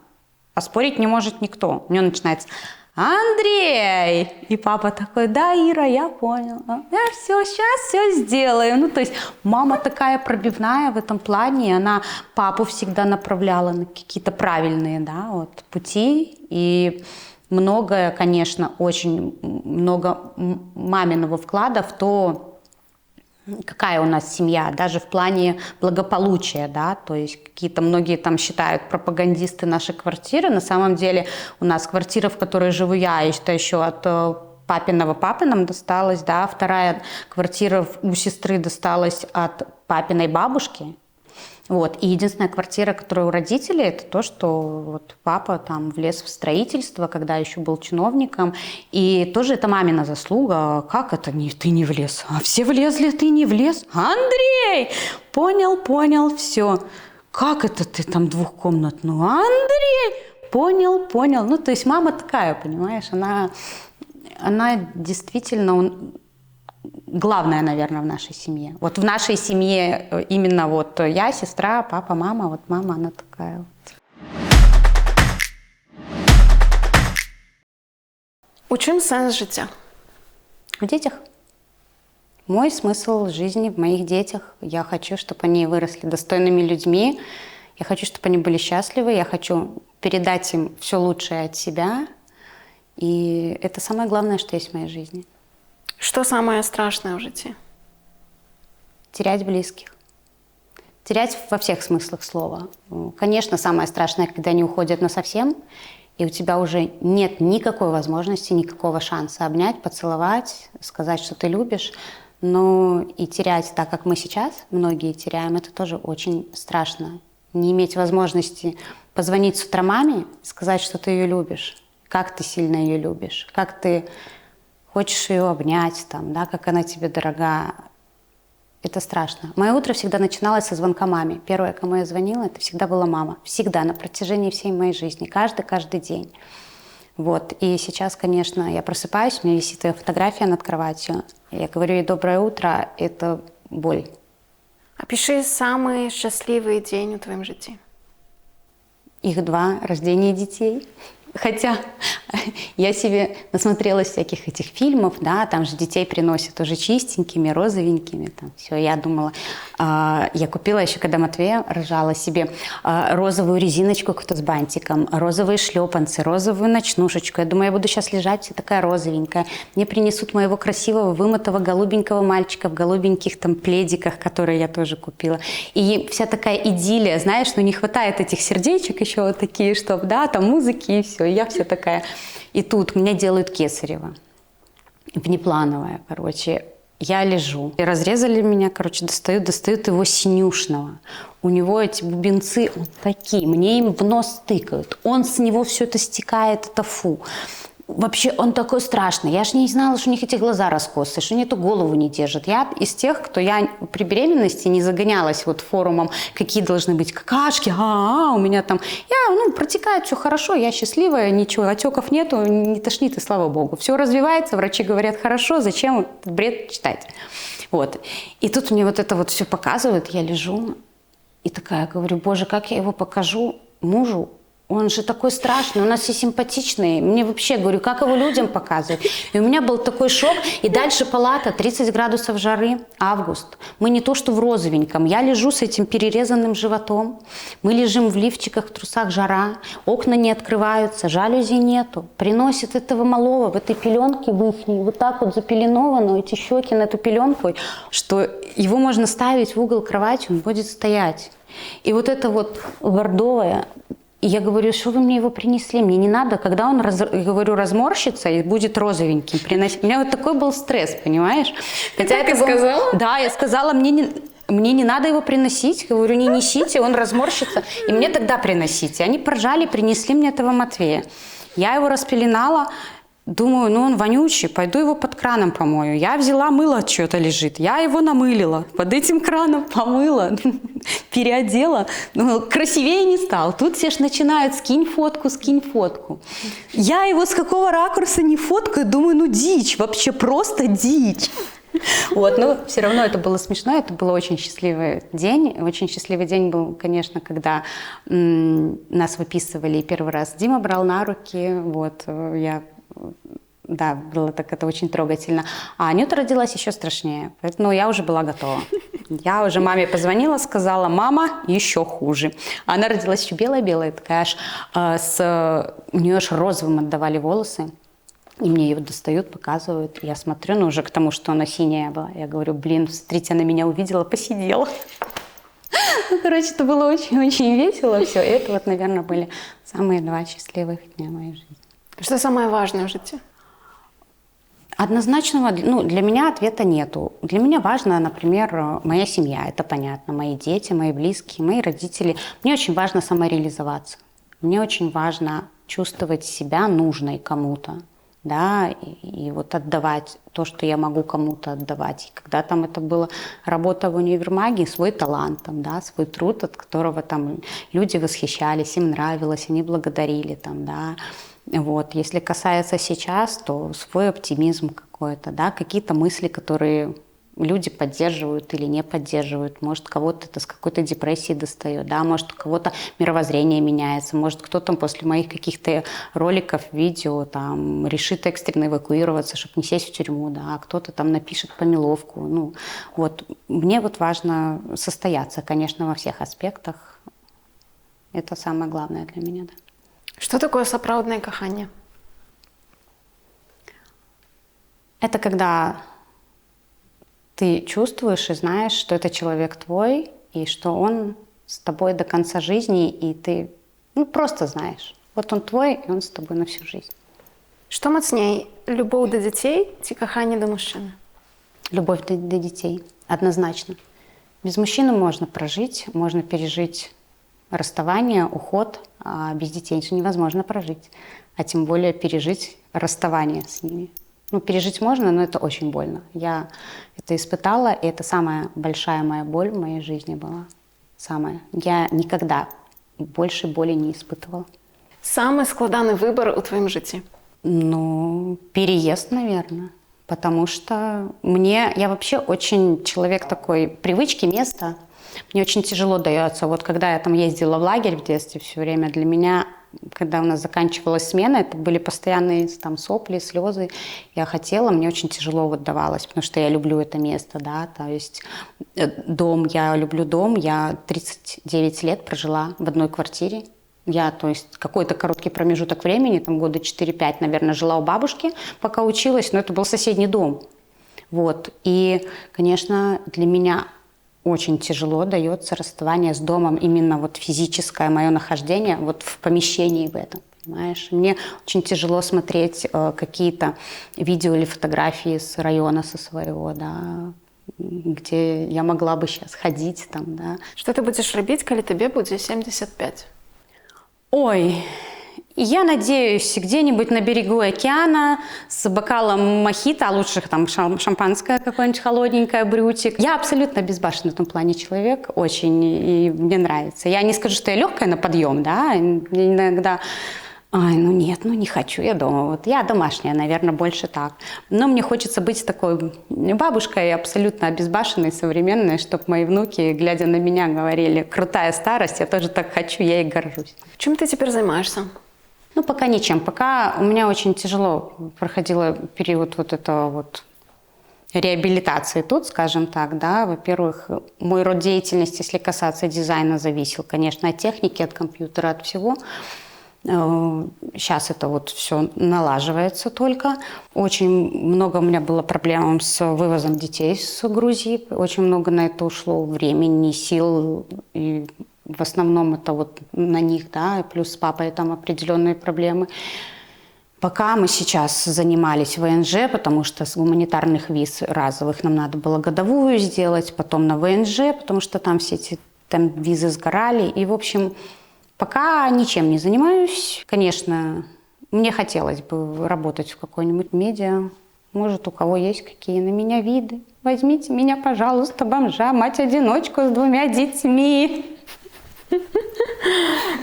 оспорить не может никто. У нее начинается: Андрей! И папа такой: да, Ира, я понял. Я все, сейчас все сделаю. То есть мама такая пробивная в этом плане. Она папу всегда направляла на какие-то правильные, да, вот, пути. И многое, конечно, очень много маминого вклада в то, какая у нас семья, даже в плане благополучия, да, то есть какие-то многие там считают пропагандисты нашей квартиры, на самом деле у нас квартира, в которой живу я, это еще от папы нам досталась, да, вторая квартира у сестры досталась от папиной бабушки. Вот. И единственная квартира, которая у родителей, это то, что вот папа там влез в строительство, когда еще был чиновником. И тоже это мамина заслуга. Как это ты не влез? А все влезли, ты не влез? Андрей! Понял, все. Как это ты там двухкомнатную? Андрей! Понял. То есть мама такая, понимаешь, она действительно главное, наверное, в нашей семье. Вот в нашей семье именно вот я, сестра, папа, мама. Вот мама, она такая вот. У чым сенс життя? В детях. Мой смысл жизни в моих детях. Я хочу, чтобы они выросли достойными людьми. Я хочу, чтобы они были счастливы. Я хочу передать им все лучшее от себя. И это самое главное, что есть в моей жизни. Что самое страшное в житті? Терять близких. Терять во всех смыслах слова. Конечно, самое страшное, когда они уходят насовсем, и у тебя уже нет никакой возможности, никакого шанса обнять, поцеловать, сказать, что ты любишь. Но и терять так, как мы сейчас, многие теряем, это тоже очень страшно. Не иметь возможности позвонить с утра маме, сказать, что ты ее любишь, как ты сильно ее любишь, как ты хочешь ее обнять, там, да, как она тебе дорога. Это страшно. Мое утро всегда начиналось со звонка маме. Первое, кому я звонила, это всегда была мама. Всегда, на протяжении всей моей жизни. Каждый день. Вот. И сейчас, конечно, я просыпаюсь, у меня висит ее фотография над кроватью. Я говорю ей «доброе утро», это боль. Опиши самый счастливый день у твоем житті. Их 2 рождения детей. Хотя я себе насмотрелась всяких этих фильмов, да, там же детей приносят уже чистенькими, розовенькими, там все. Я думала, я купила еще, когда Матвея рожала, себе розовую резиночку какую-то с бантиком, розовые шлепанцы, розовую ночнушечку. Я думаю, я буду сейчас лежать вся такая розовенькая. Мне принесут моего красивого, вымытого, голубенького мальчика в голубеньких там пледиках, которые я тоже купила. И вся такая идиллия, знаешь, не хватает этих сердечек еще вот такие, чтобы, да, там музыки и все. И я вся такая. И тут мне делают кесарево. Внеплановое, короче. Я лежу. И разрезали меня, короче, достают его синюшного. У него эти бубенцы вот такие. Мне им в нос тыкают. Он с него все это стекает, это фу. Вообще, он такой страшный. Я ж не знала, что у них эти глаза раскосые, что они эту голову не держат. Я из тех, кто я при беременности не загонялась вот форумом, какие должны быть какашки, у меня там... протекает все хорошо, я счастливая, ничего, отеков нету, не тошнит, и слава богу. Все развивается, врачи говорят, хорошо, зачем этот бред читать? Вот. И тут мне вот это вот все показывают, я лежу и такая говорю, боже, как я его покажу мужу? Он же такой страшный, у нас все симпатичные. Мне вообще, говорю, как его людям показывать? И у меня был такой шок. И дальше палата, 30 градусов жары, август. Мы не то что в розовеньком. Я лежу с этим перерезанным животом. Мы лежим в лифчиках, в трусах, жара. Окна не открываются, жалюзи нету. Приносят этого малого в этой пеленке в ихней, вот так вот запеленованную, эти щеки на эту пеленку, что его можно ставить в угол кровати, он будет стоять. И вот это вот бордовое... И я говорю, что вы мне его принесли? Мне не надо, когда он, говорю, разморщится и будет розовеньким. У меня вот такой был стресс, понимаешь? Хотя это сказала? Да, я сказала, мне не надо его приносить. Говорю, не несите, он разморщится. И мне тогда приносите. Они поржали, принесли мне этого Матвея. Я его распеленала. Думаю, он вонючий, пойду его под краном помою. Я взяла, мыло что-то лежит. Я его намылила, под этим краном помыла, переодела. Красивее не стал. Тут все ж начинают, скинь фотку. Я его с какого ракурса не фоткаю, думаю, дичь, вообще просто дичь. Вот, но все равно это было смешно, это был очень счастливый день. Очень счастливый день был, конечно, когда нас выписывали, и первый раз Дима брал на руки, вот, да, было так, это очень трогательно. А Анюта родилась еще страшнее. Поэтому я уже была готова. Я уже маме позвонила, сказала, мама, еще хуже. Она родилась еще белая-белая, такая аж, у нее аж розовым отдавали волосы. И мне ее достают, показывают. Я смотрю, уже к тому, что она синяя была. Я говорю, смотрите, она меня увидела, посидела. Короче, это было очень-очень весело. Все, это вот, наверное, были самые 2 счастливых дня моей жизни. Что самое важное в жизни? Однозначного, для меня ответа нету. Для меня важно, например, моя семья, это понятно, мои дети, мои близкие, мои родители. Мне очень важно самореализоваться. Мне очень важно чувствовать себя нужной кому-то, да, и вот отдавать то, что я могу кому-то отдавать. И когда там это была работа в универмаге, свой талант, там, да, свой труд, от которого там люди восхищались, им нравилось, они благодарили, там, да. Вот. Если касается сейчас, то свой оптимизм какой-то, да, какие-то мысли, которые люди поддерживают или не поддерживают. Может, кого-то это с какой-то депрессии достает, да, может, у кого-то мировоззрение меняется, может, кто-то после моих каких-то роликов, видео там решит экстренно эвакуироваться, чтобы не сесть в тюрьму, да, а кто-то там напишет помиловку. Вот. Мне вот важно состояться, конечно, во всех аспектах. Это самое главное для меня, да. Что такое сапраўднае каханне? Это когда ты чувствуешь и знаешь, что это человек твой, и что он с тобой до конца жизни, и ты просто знаешь. Вот он твой, и он с тобой на всю жизнь. Что мацней, любовь до детей ці каханне до мужчины? Любовь до детей, однозначно. Без мужчины можно прожить, можно пережить расставание, уход, а без детей невозможно прожить, а тем более пережить расставание с ними. Пережить можно, но это очень больно. Я это испытала, и это самая большая моя боль в моей жизни была. Самая. Я никогда больше боли не испытывала. Самый складанный выбор у твоем житті? Переезд, наверное. Потому что я вообще очень человек такой привычки, места. Мне очень тяжело дается. Вот когда я там ездила в лагерь в детстве все время, для меня, когда у нас заканчивалась смена, это были постоянные там сопли, слезы. Мне очень тяжело вот давалось, потому что я люблю это место, да, то есть дом, я люблю дом. Я 39 лет прожила в одной квартире. То есть какой-то короткий промежуток времени, там года 4-5, наверное, жила у бабушки, пока училась, но это был соседний дом. Вот. И, конечно, для меня очень тяжело дается расставание с домом, именно вот физическое мое нахождение вот в помещении в этом, понимаешь? Мне очень тяжело смотреть какие-то видео или фотографии с района со своего, да, где я могла бы сейчас ходить там, да. Что ты будешь робить, когда тебе будет 75? Ой, И я надеюсь, где-нибудь на берегу океана с бокалом мохито, а лучше там шампанское какое-нибудь холодненькое, брютик. Я абсолютно безбашенный в этом плане человек, очень, и мне нравится. Я не скажу, что я легкая на подъем, да, иногда... Ай, ну нет, ну не хочу я дома. Вот я домашняя, наверное, больше так. Но мне хочется быть такой бабушкой, абсолютно обезбашенной, современной, чтобы мои внуки, глядя на меня, говорили: крутая старость, я тоже так хочу, я и горжусь. Чем ты теперь занимаешься? Ну, пока ничем. Пока у меня очень тяжело проходила период вот этого вот реабилитации тут, скажем так, да. Во-первых, мой род деятельности, если касаться дизайна, зависел, конечно, от техники, от компьютера, от всего. Сейчас это вот все налаживается только. Очень много у меня было проблем с вывозом детей с Грузии. Очень много на это ушло времени, сил. И в основном это вот на них, да. И плюс с папой там определенные проблемы. Пока мы сейчас занимались ВНЖ, потому что с гуманитарных виз разовых нам надо было годовую сделать, потом на ВНЖ, потому что там все эти там визы сгорали. И, в общем... Пока ничем не занимаюсь. Конечно, мне хотелось бы работать в какой-нибудь медиа. Может, у кого есть какие на меня виды. Возьмите меня, пожалуйста, бомжа, мать-одиночку с 2 детьми.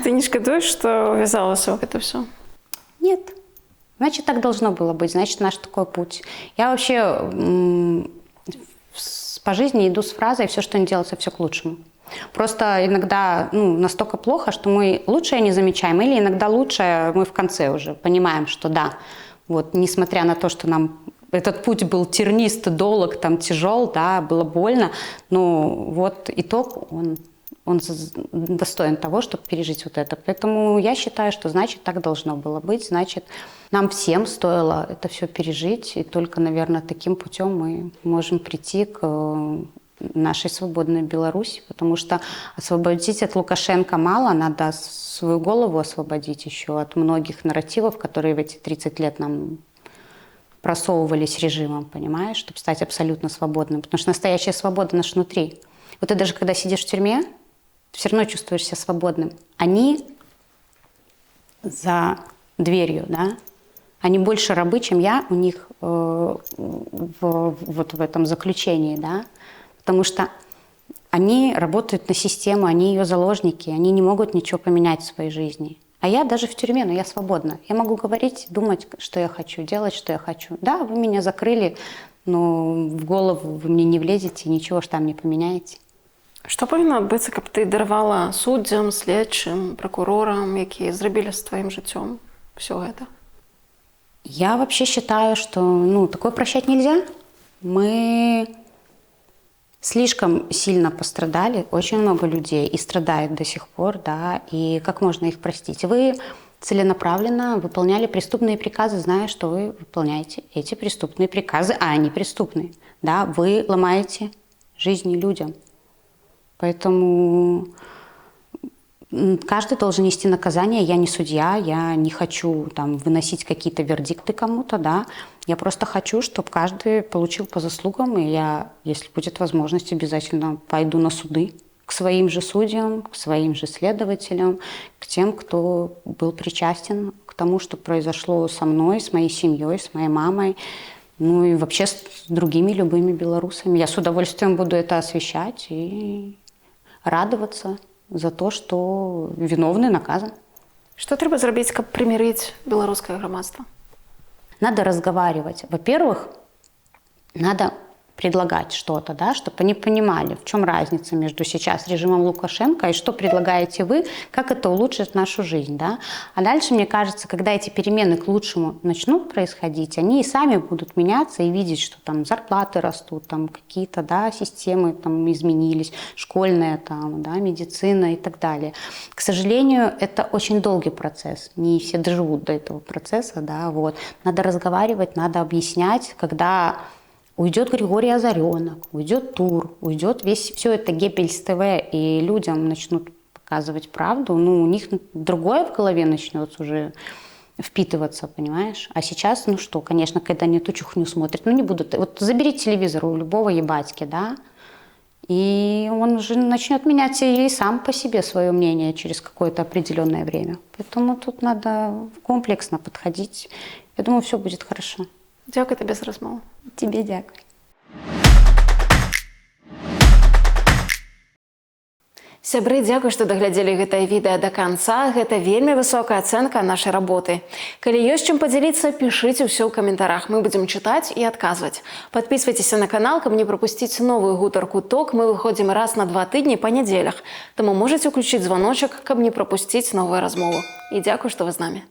Ты не шкодуешь, что ввязалась в это все? Нет. Значит, так должно было быть. Значит, наш такой путь. Я вообще по жизни иду с фразой: все, что не делается, все к лучшему. Просто иногда настолько плохо, что мы лучшее не замечаем, или иногда лучшее мы в конце уже понимаем, что да, вот, несмотря на то, что нам этот путь был тернист, долг, там, тяжел, да, было больно, но вот итог, он достоин того, чтобы пережить вот это. Поэтому я считаю, что значит так должно было быть, значит нам всем стоило это все пережить, и только, наверное, таким путем мы можем прийти к нашей свободной Беларуси, потому что освободить от Лукашенко мало, надо свою голову освободить еще от многих нарративов, которые в эти 30 лет нам просовывались режимом, понимаешь, чтобы стать абсолютно свободным. Потому что настоящая свобода наша внутри. Вот ты даже когда сидишь в тюрьме, ты все равно чувствуешь себя свободным. Они за дверью, да, они больше рабы, чем я у них вот в этом заключении, да. Потому что они работают на систему, они ее заложники, они не могут ничего поменять в своей жизни. А я даже в тюрьме, но я свободна. Я могу говорить, думать, что я хочу, делать, что я хочу. Да, вы меня закрыли, но в голову вы мне не влезете, ничего ж там не поменяете. Што павінна адбыцца, каб ты даравала суддзям, следчым, прокурорам, якія зрабілі з тваім жыццём все гэта? Я вообще считаю, что такое прощать нельзя. Мы слишком сильно пострадали, очень много людей и страдают до сих пор, да, и как можно их простить? Вы целенаправленно выполняли преступные приказы, зная, что вы выполняете эти преступные приказы, а они преступные, да, вы ломаете жизни людям. Поэтому каждый должен нести наказание. Я не судья, я не хочу там выносить какие-то вердикты кому-то, да. Я просто хочу, чтобы каждый получил по заслугам, и я, если будет возможность, обязательно пойду на суды к своим же судьям, к своим же следователям, к тем, кто был причастен к тому, что произошло со мной, с моей семьей, с моей мамой, ну и вообще с другими любыми белорусами. Я с удовольствием буду это освещать и радоваться за то, что виновный наказан. Што трэба зрабіць, каб прымірыць беларускае грамадства? Надо разговаривать. Во-первых, надо предлагать что-то, да, чтобы они понимали, в чем разница между сейчас режимом Лукашенко и что предлагаете вы, как это улучшит нашу жизнь. Да? А дальше, мне кажется, когда эти перемены к лучшему начнут происходить, они и сами будут меняться и видеть, что там зарплаты растут, там какие-то, да, системы там изменились, школьная, там, да, медицина и так далее. К сожалению, это очень долгий процесс, не все доживут до этого процесса. Да, вот. Надо разговаривать, надо объяснять, когда уйдет Григорий Озаренок, уйдет Тур, уйдет все это Геббельс ТВ, и людям начнут показывать правду, у них другое в голове начнется уже впитываться, понимаешь? А сейчас, конечно, когда они эту чухню смотрят, не будут. Вот забери телевизор у любого ебатьки, да, И он уже начнет менять и сам по себе свое мнение через какое-то определенное время. Поэтому тут надо комплексно подходить. Я думаю, все будет хорошо. Дякую тобі за розмову. Тебе дякую. Сябры, дзякуй, што даглядзелі гэтае відэа да канца. Гэта вельмі высокая ацэнка нашай работы. Калі ёсць чым падзяліцца, пішыце ўсё ў каментарах. Мы будзем чытаць і адказваць. Падпісвайцеся на канал, каб не прапусціць новую гутарку ТОК. Мы выходзім раз на 2 тыдні па нядзелях. Таму можаце ўключыць званочак, каб не прапусціць новую размову. І дзякуй, што вы з намі.